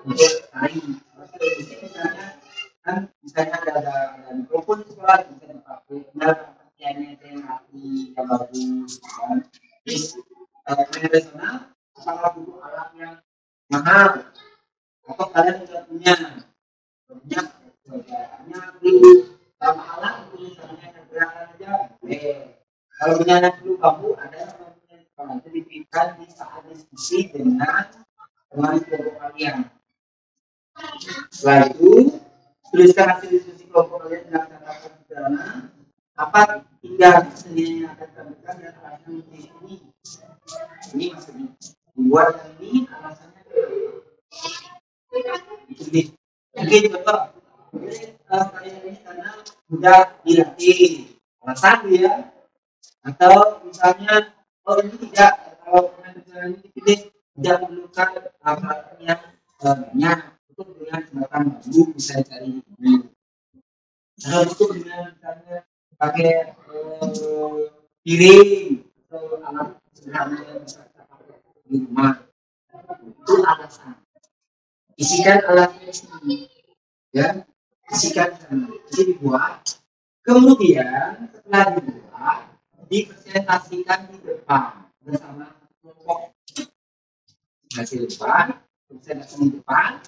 untuk hari misalnya kan misalnya ada mikrofon di sekolah bisa dipakai benar pakaiannya yang rapi yang bagus kan. Terus tradisional sangat butuh alat yang mahal atau kalian sudah punya beli sama alat misalnya gerakan aja kalau punya dulu kamu ada nanti diberikan di saat diskusi dengan teman kelompok kalian. Setelah itu tuliskan hasil diskusi kelompok kalian dengan catatan sederhana apa 3 kesenian yang akan ditampilkan dan alasan ini maksudnya membuat ini alasannya mungkin contoh kalian ini karena sudah dilatih alasan ya, atau misalnya ini tidak, kalau misalnya ini dipilih tidak memerlukan alatnya banyak tutup dengan jembatan bambu bisa dari bambu. Kalau tutup dengan misalnya pakai piring atau alat sederhana yang bisa kita pakai di rumah, itu alasan. Isikan alatnya sendiri, ya, isikan isi dibuat, kemudian setelah dibuat dipresentasikan di depan bersama kelompok hasil depan, presentasi di depan.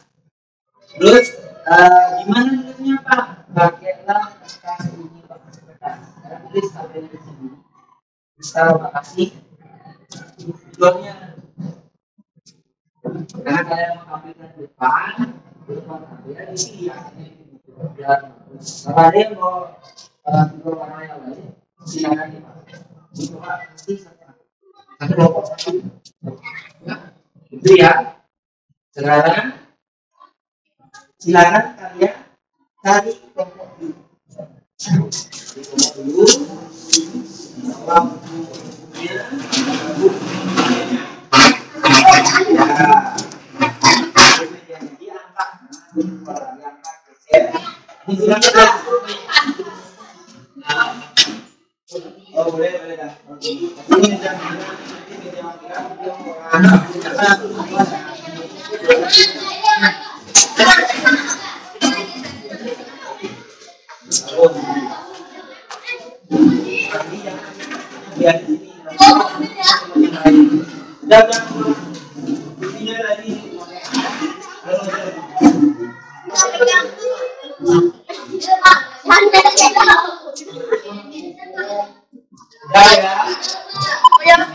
Terus gimana nulisnya Pak? Pakailah kertas ini, kertas. Sekarang tulis tabel di sini. Misal makasih tujuannya. Karena saya mengambilkan depan tabel isi ya. Kalau ada yang mau tiga warna yang lain, silakan dipakai. Coba nanti satu kelompok satu. Itu ya. Sekarang silakan kalian cari kelompok dulu. Oh boleh dah.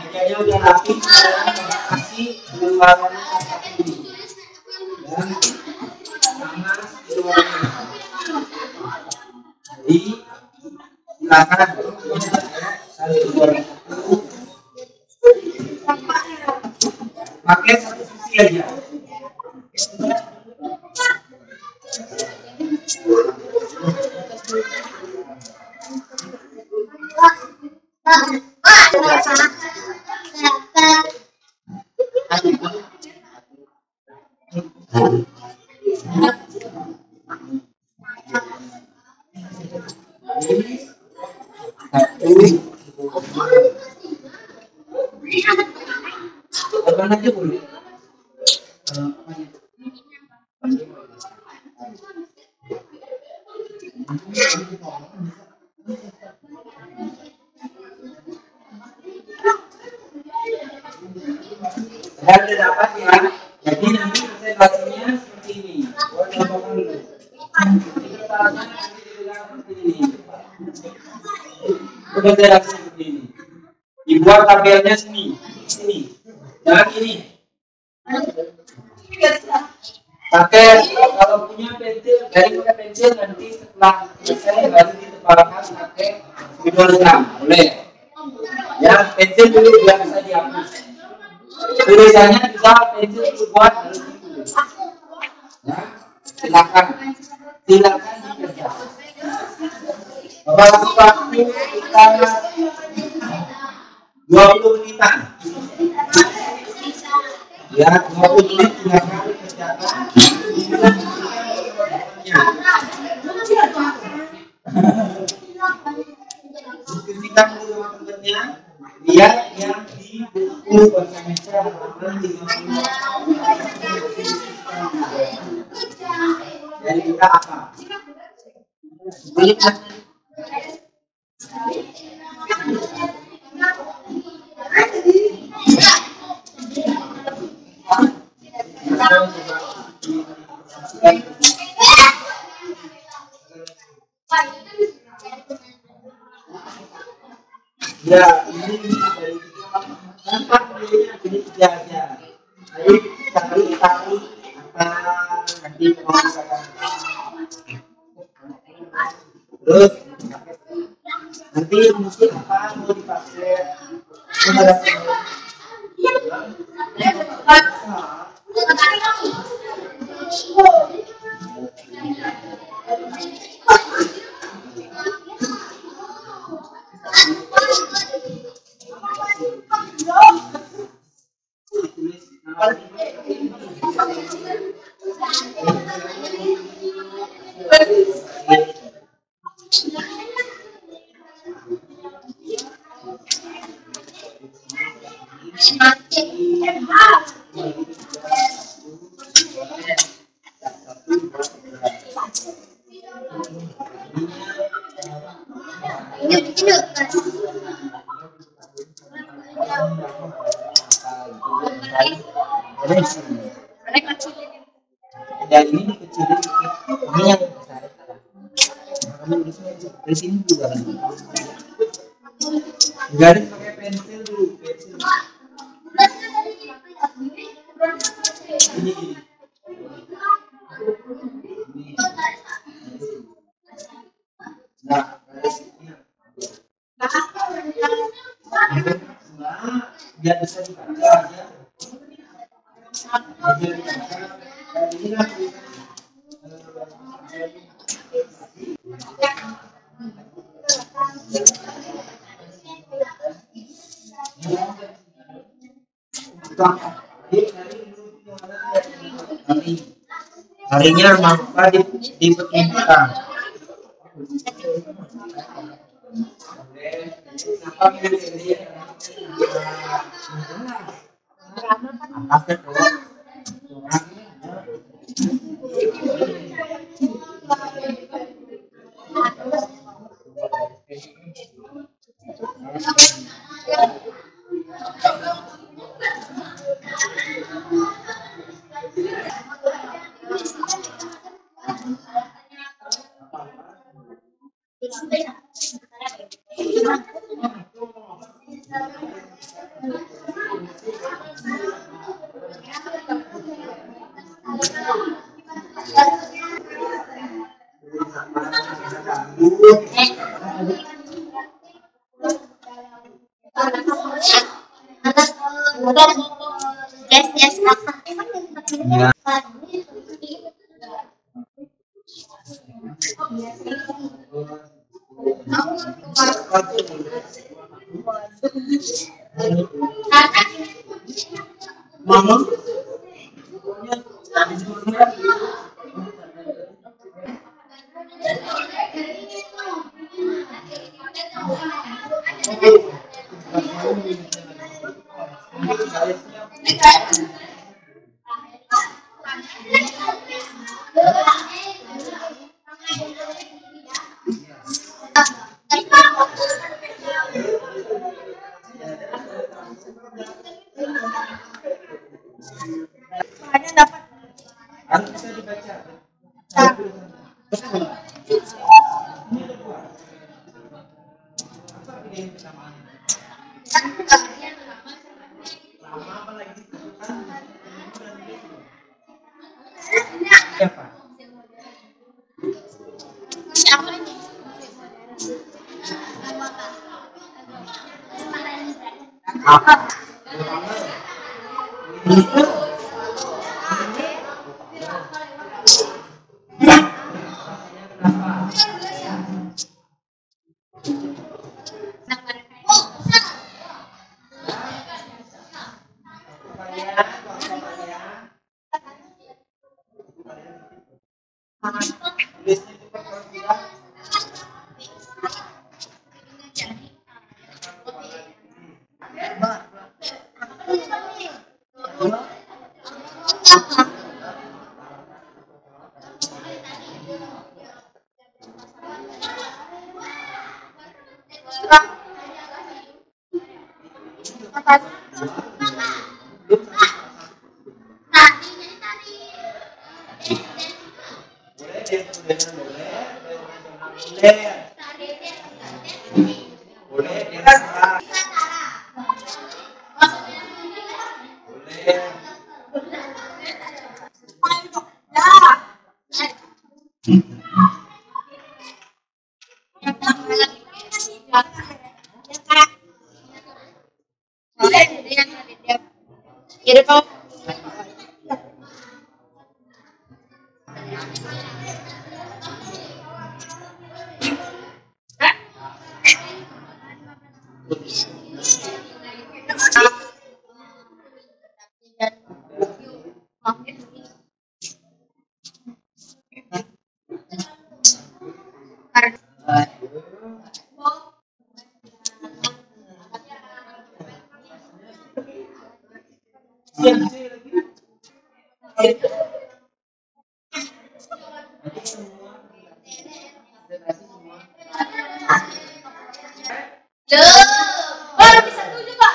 Mejanya udah rapi, kasih warnanya dan sama jadi silakan pakai satu sisi aja. Terbang aja boleh. Saya sudah dapat ya. Jadi nanti presentasinya seperti ini. Buat contohkan dulu. Presentasi seperti ini. Dibuat tabelnya sini. Jangan ini. Pakai kalau punya pensil, dari pakai pensil nanti setelah selesai baru ditebakkan pakai spidolgram, boleh. Ya, pensil dulu biar bisa dihapus. Tulisannya bisa pensil dibuat harus ditulis. Ya, silakan dikerjakan. Waktu kita 20 menitan. Ya, 20 menit silakan dikerjakan. Diskusikan dulu sama temannya. Lihat yang di buku bahasa Indonesia halaman 50. Jadi kita apa? Ya, ini dari tempat belinya jadi aja. Ayo cari tahu apa nanti mau misalkan. Terus nanti musik apa mau dipakai? Dan ini dikecilin ini yang besar. Dari sini juga kan. Garis pakai pensil dulu, pensil. Ini. Nah, garis ini. Biar bisa dibaca aja. Ini kan harinya maka diperhitungkan. Ya. Mama. Harus bisa dibaca. Baru bisa 7 Pak.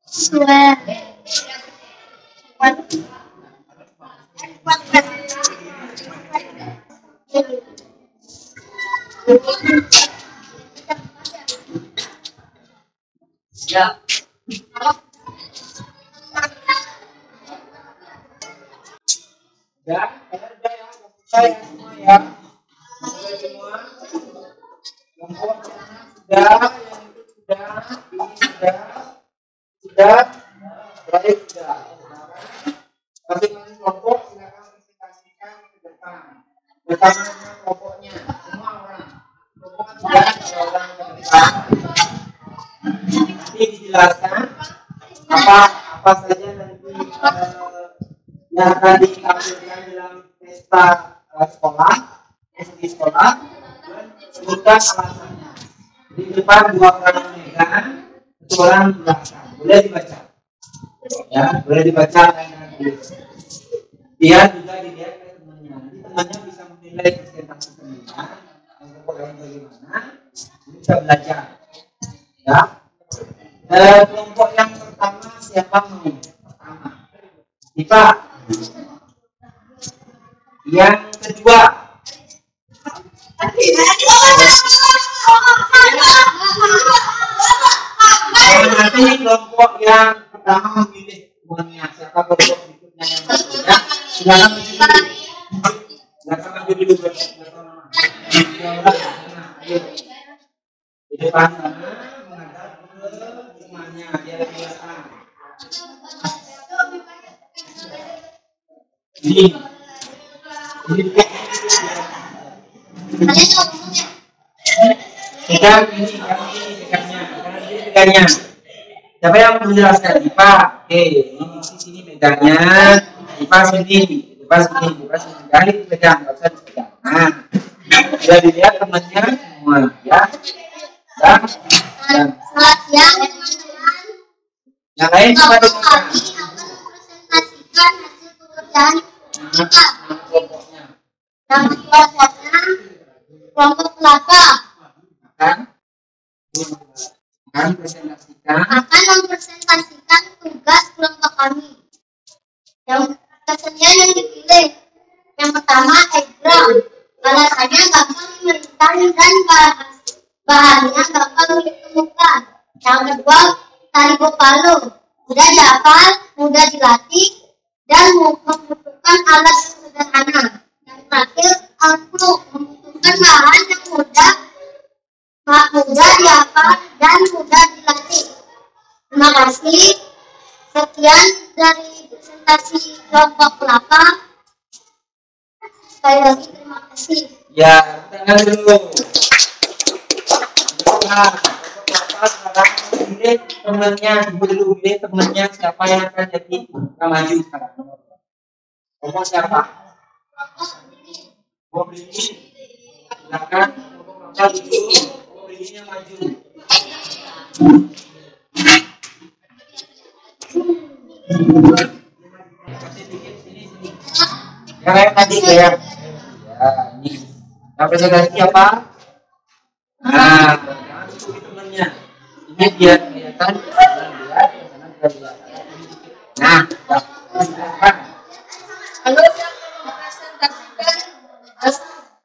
Swear. Ya. Ya, saya semua ya. Semua. Kelompok sudah, yang itu sudah, ini sudah, baik sudah. Masing-masing kelompok silakan presentasikan ke depan. Bersama kelompoknya, semua orang. Kelompok sudah, orang ke depan. Nanti dijelaskan apa saja nanti yang akan ditampilkan dalam pesta sekolah, di sekolah, dan sebutkan alasannya. Di depan 2 orang memegang, 1 orang belakang. Boleh dibaca, ya, boleh dibaca dan tulis. Dia juga dilihat ke temannya. Nanti temannya bisa menilai presentasi temannya, kelompok lain bagaimana, bisa belajar. Ya. Kelompok yang pertama siapa mau? Pertama. Dipa. Yang kedua. Nanti kelompok yang pertama memilih temannya. Siapa kelompok berikutnya yang berikutnya? Silakan maju. Silakan maju dulu. Ayo. Di depan sana menghadap ke temannya biar kelihatan. Ini pegang ini, pegangnya. Siapa yang menjelaskan? Dipa. Oke, ini sini megangnya. Dipa sini. Jangan dipegang, nggak usah dipegang. Nah, sudah dilihat temannya semua, ya. Dan Selamat siang teman-teman. yang lain coba Kelompok dengarkan. kami akan mempresentasikan hasil pekerjaan kita. Kelompoknya Nama kelasnya kelompok kelapa akan presentasikan akan mempresentasikan tugas kelompok kami. Yang kesenian yang dipilih, yang pertama egrang, alasannya gampang dimeritan dan bahannya gampang ditemukan. Yang kedua tari gopalo, mudah dihafal, mudah dilatih, dan membutuhkan alat sederhana. Yang terakhir angklung, membutuhkan bahan yang mudah dihafal dan mudah dilatih. Terima kasih. Sekian dari presentasi kelompok kelapa. Sekali lagi terima kasih. ya, tangan dulu. Nah, sekarang pilih temannya, dulu pilih temannya siapa yang akan jadi maju sekarang. Kelompok siapa? Kelompok ini. Silakan kelompok dulu. Kelompok ini maju. Yang lain tadi ya. Ya, ini. Yang presentasi apa? Nah, jangan ikuti temannya. Ini biar kelihatan. Nah, silakan. Lalu yang mempresentasikan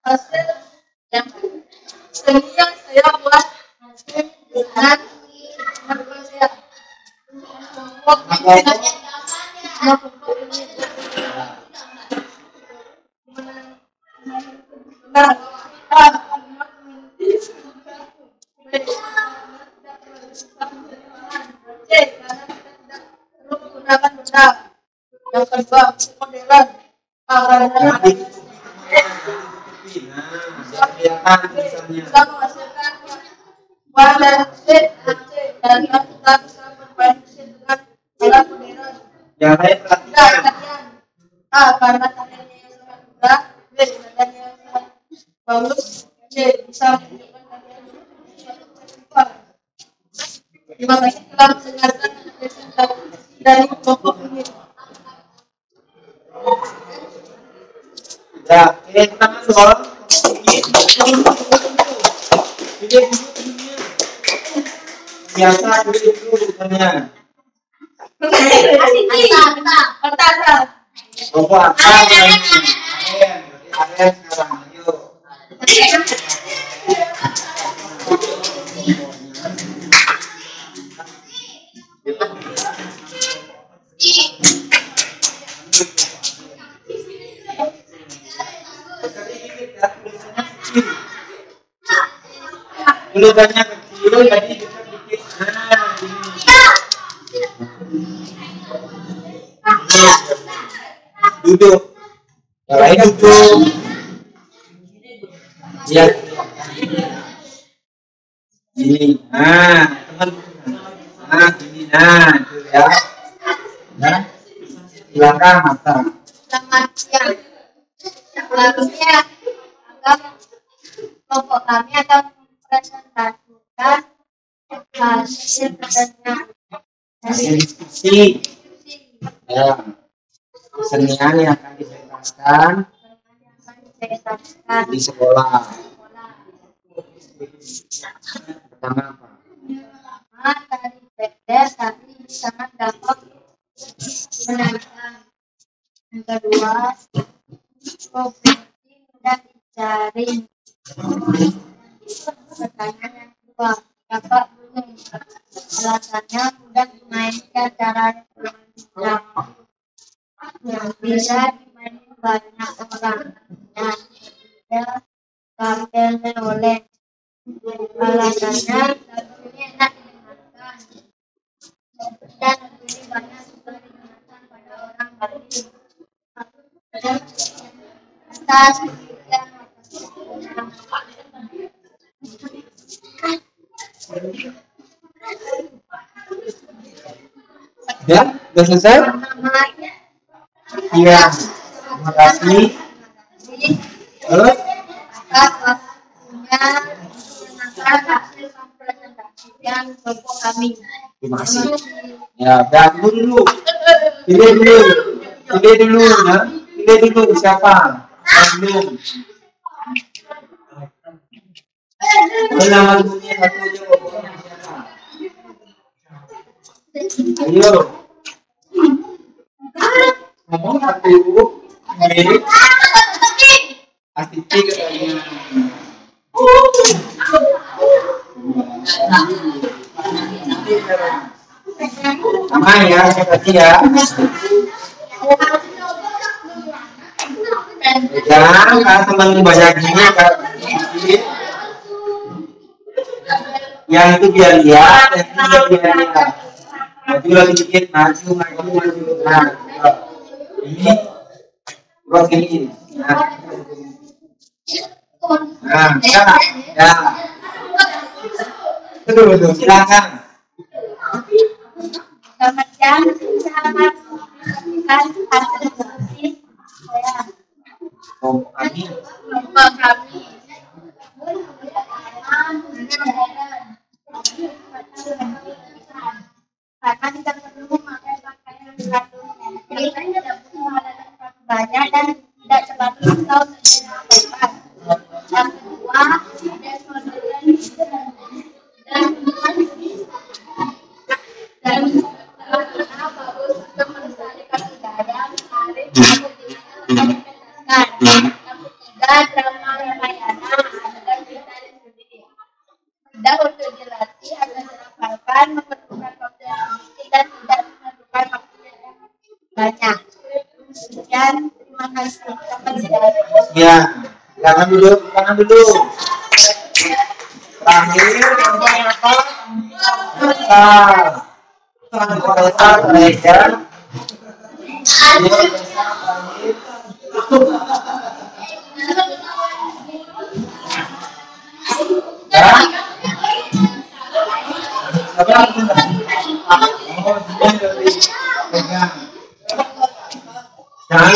hasil yang seni yang saya buat dengan saya. Yang kedua, modelan rapi. Nah, biar kelihatan tulisannya. Kita menghasilkan uang dari mesin AC dan kita bisa bermain mesin dengan alat modern. Yang lain perhatikan. Kalian A. Karena taliannya yang sangat mudah. B. Nadanya yang sangat bagus. C. Bisa menunjukkan talian suatu peristiwa. Terima kasih telah mendengarkan presentasi dari kelompok ini. Ya, oke, tangan dong. Pilih dulu temennya. Biasa pilih dulu temennya. Bapak apa? Aren sekarang, yuk. Tulisannya kecil, jadi kita bikin duduk. Yang lain duduk. Ya. Ini. Nah, teman. Nah, ini. Nah, itu ya. Nah, silakan mata. Selamat siang. Selanjutnya kelompok kami akan mempresentasikan hasil Hasil diskusi. Ya. Kesenian yang akan dipentaskan di sekolah. Pertama apa? Dari BPS kami sangat dapat menanyakan. Yang kedua, provinsi mudah dijaring. Pertanyaan yang kedua, dapat belum alasannya mudah dimainkan cara yang yang bisa dimainin banyak orang. Dan ketiga, kartel oleh alasannya lagunya enak didengarkan dan lagu ini banyak juga digunakan pada orang Bali. Atas dan Ya, sudah selesai? Iya. Terima kasih. Terus? waktunya mengenalkan hasil presentasian kelompok kami. Terima kasih. Ya, dan dulu. Pilih dulu, ya. Pilih dulu siapa? Belum. Nama dunia satu aja pokoknya siapa? Ayo. Ngomong satu mirip. Asiti katanya. Sama ya, saya tadi ya. Jangan kalau teman banyak gini kan. Yang itu biar lihat, yang itu biar lihat. Maju lagi dikit, maju. Nah, ini buat ini. Nah, ya. Betul, silakan. Selamat siang, selamat menyaksikan hasil diskusi saya. Kelompok kami. Kelompok kami. Karena tidak perlu memakai pakaian yang terlalu tidak perlu menggunakan sepatu banyak dan tidak terlalu besar dan yang kedua, tidak modern dan bagus untuk melestarikan budaya, menarik untuk dimanfaatkan. Yang ketiga, drama Ramayana adalah cerita sendiri. Mudah untuk dilatih agar terhafalkan, memperlukan waktu yang sedikit dan tidak memerlukan waktu yang banyak. Sekian, terima kasih. Selamat siang. Ya, silakan dulu. Terakhir, apa? Besar, lejar. Ayo, besar,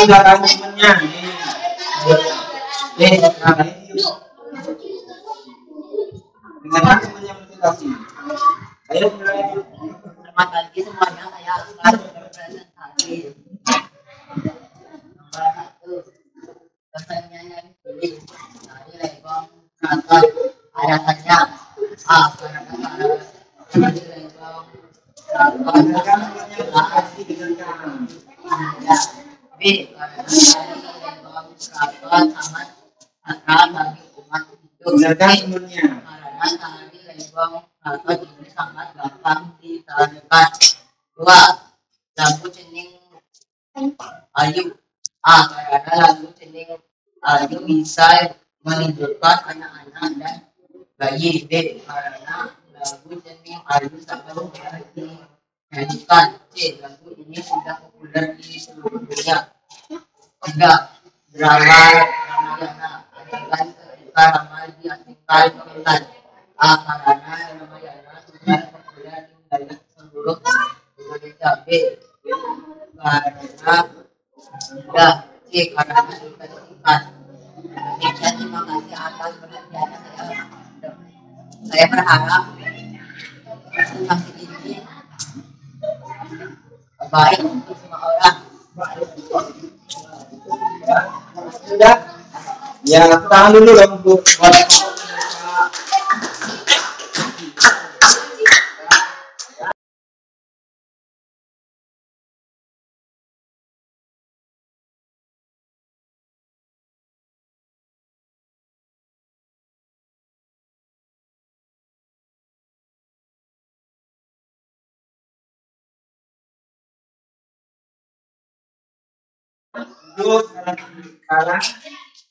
belakang temennya nih. Nah ini dengarkan temennya presentasi. Ayo mulai. Selamat pagi semuanya, saya akan berpresentasi. Nomor 1, pesannya yang dipilih dari Lebong Keraton. Alasannya A. Karena dari Lebong Keraton B. Karena dari Lebong Keraton sangat sakral bagi umat hidup. Dengarkan temennya. Karena tari Lebong Keraton ini sangat gampang ditarikan. 2. Lagu cening ayu. A. Karena lagu cening ayu bisa menunjukkan anak-anak dan bayi. B. Karena lagu cening ayu sangat mudah dinyanyikan. C. Lagu ini sudah populer di seluruh dunia. 3. Drama Ramayana. Adegan ketika Rama diasingkan ke hutan. A. Karena Ramayana sudah populer di wilayah seluruh Indonesia. B. Karena sudah. C. Karena sudah disingkat. Demikian, terima kasih atas perhatiannya. Saya berharap presentasi ini baik untuk semua orang. Sudah? Ya, tangan dulu dong untuk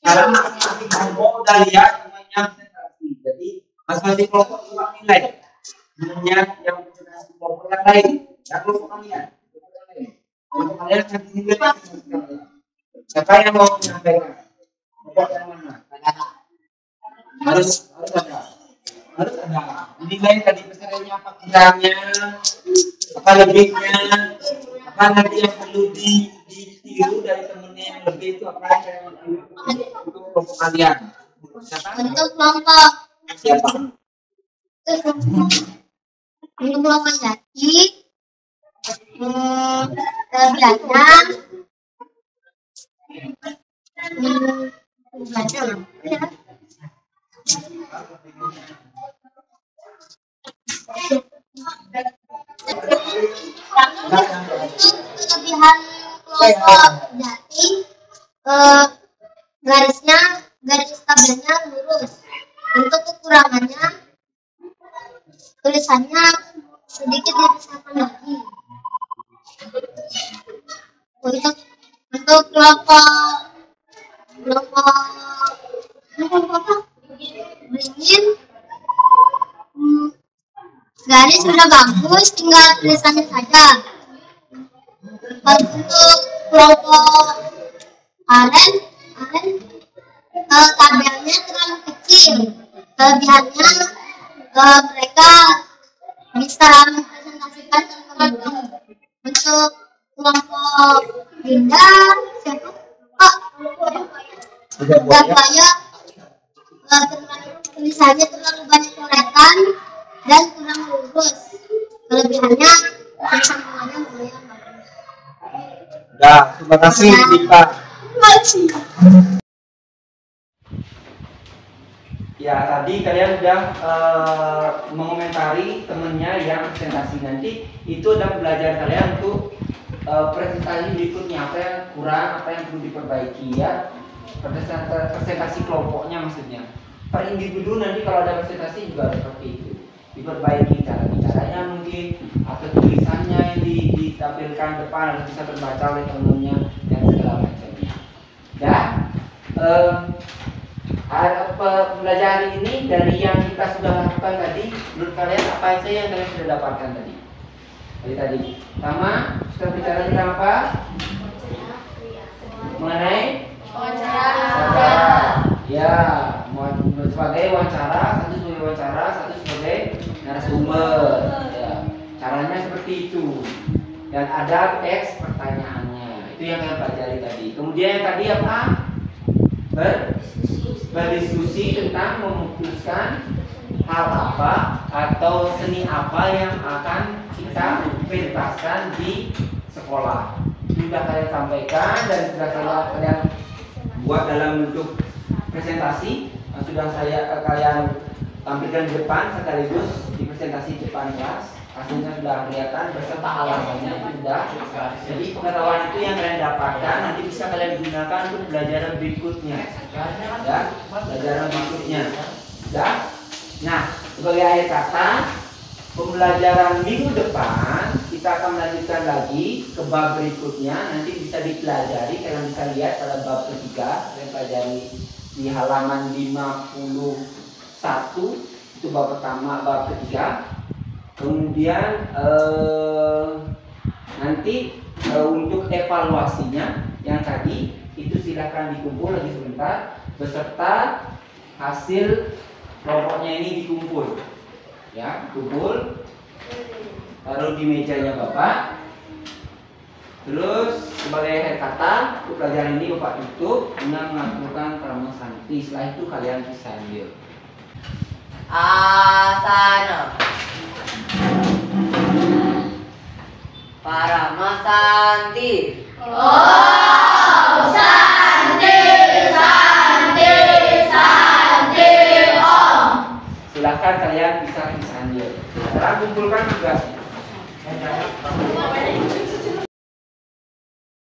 sekarang masing-masing kelompok udah lihat temannya presentasi. Jadi masing-masing kelompok coba nilai temannya yang presentasi kelompok yang lain dan kelompok kalian. Kelompok kalian akan dinilai. Siapa yang mau menyampaikan? Kelompok yang mana? Harus ada. Dinilai tadi pesertanya apa kurangnya, apa lebihnya, apa nanti yang perlu ditiru dari temennya yang lebih itu apa yang untuk kelompok kalian. Untuk kelompok Siapa? untuk kelompok Jati belajar kelebihan kelompok Jati garis tabelnya lurus. Untuk kekurangannya tulisannya sedikit dibesarkan lagi. Untuk kelompok beringin garis sudah bagus, tinggal tulisannya saja. Untuk kelompok aren tabelnya terlalu kecil. Kelebihannya mereka bisa mempresentasikan teman-teman. Untuk kelompok Dinda siapa? Buaya tulisannya terlalu banyak coretan dan kurang lurus. Kelebihannya sambungannya lumayan bagus. Udah, terima kasih Dika. Ya, tadi kalian sudah mengomentari temennya yang presentasi. Nanti itu adalah belajar kalian untuk presentasi berikutnya, apa yang kurang, apa yang perlu diperbaiki ya. Presentasi kelompoknya maksudnya. Per individu nanti kalau ada presentasi juga seperti itu. Diperbaiki cara bicaranya mungkin, atau tulisannya yang ditampilkan depan harus bisa terbaca oleh temennya dan segala macamnya. Ya. Pembelajaran ini dari yang kita sudah lakukan tadi, menurut kalian apa saja yang kalian sudah dapatkan tadi? Tadi. Pertama, kita bicara tentang apa? Mengenai wawancara. Ya, sebagai wawancara, satu sebagai wawancara, satu sebagai narasumber. Ya, caranya seperti itu. Dan ada teks pertanyaannya. Itu yang kalian pelajari tadi. Kemudian yang tadi apa? Berdiskusi tentang memutuskan hal apa atau seni apa yang akan kita pentaskan di sekolah. Sudah kalian sampaikan dan sudah kalian buat dalam bentuk presentasi. Sudah kalian tampilkan di depan sekaligus di presentasi depan kelas. Hasilnya sudah kelihatan beserta alasannya sudah. Jadi pengetahuan itu yang kalian dapatkan nanti bisa kalian gunakan untuk pelajaran berikutnya. Ya, pelajaran berikutnya. Ya. Nah, sebagai akhir kata, pembelajaran minggu depan kita akan melanjutkan lagi ke bab berikutnya. Nanti bisa dipelajari, kalian bisa lihat pada bab ketiga. Kalian pelajari di halaman 51 itu bab pertama, bab ketiga. Kemudian nanti untuk evaluasinya yang tadi itu silakan dikumpul lagi sebentar beserta hasil kelompoknya ini dikumpul, ya, kumpul, taruh di mejanya Bapak. Terus sebagai akhir kata untuk pelajaran ini Bapak tutup dengan melakukan Krama Santi. Setelah itu kalian bisa ambil Asana Parama Santi. Oh, Santi, Santi, Santi, Om. Silakan kalian bisa ambil. Sekarang kumpulkan tugasnya.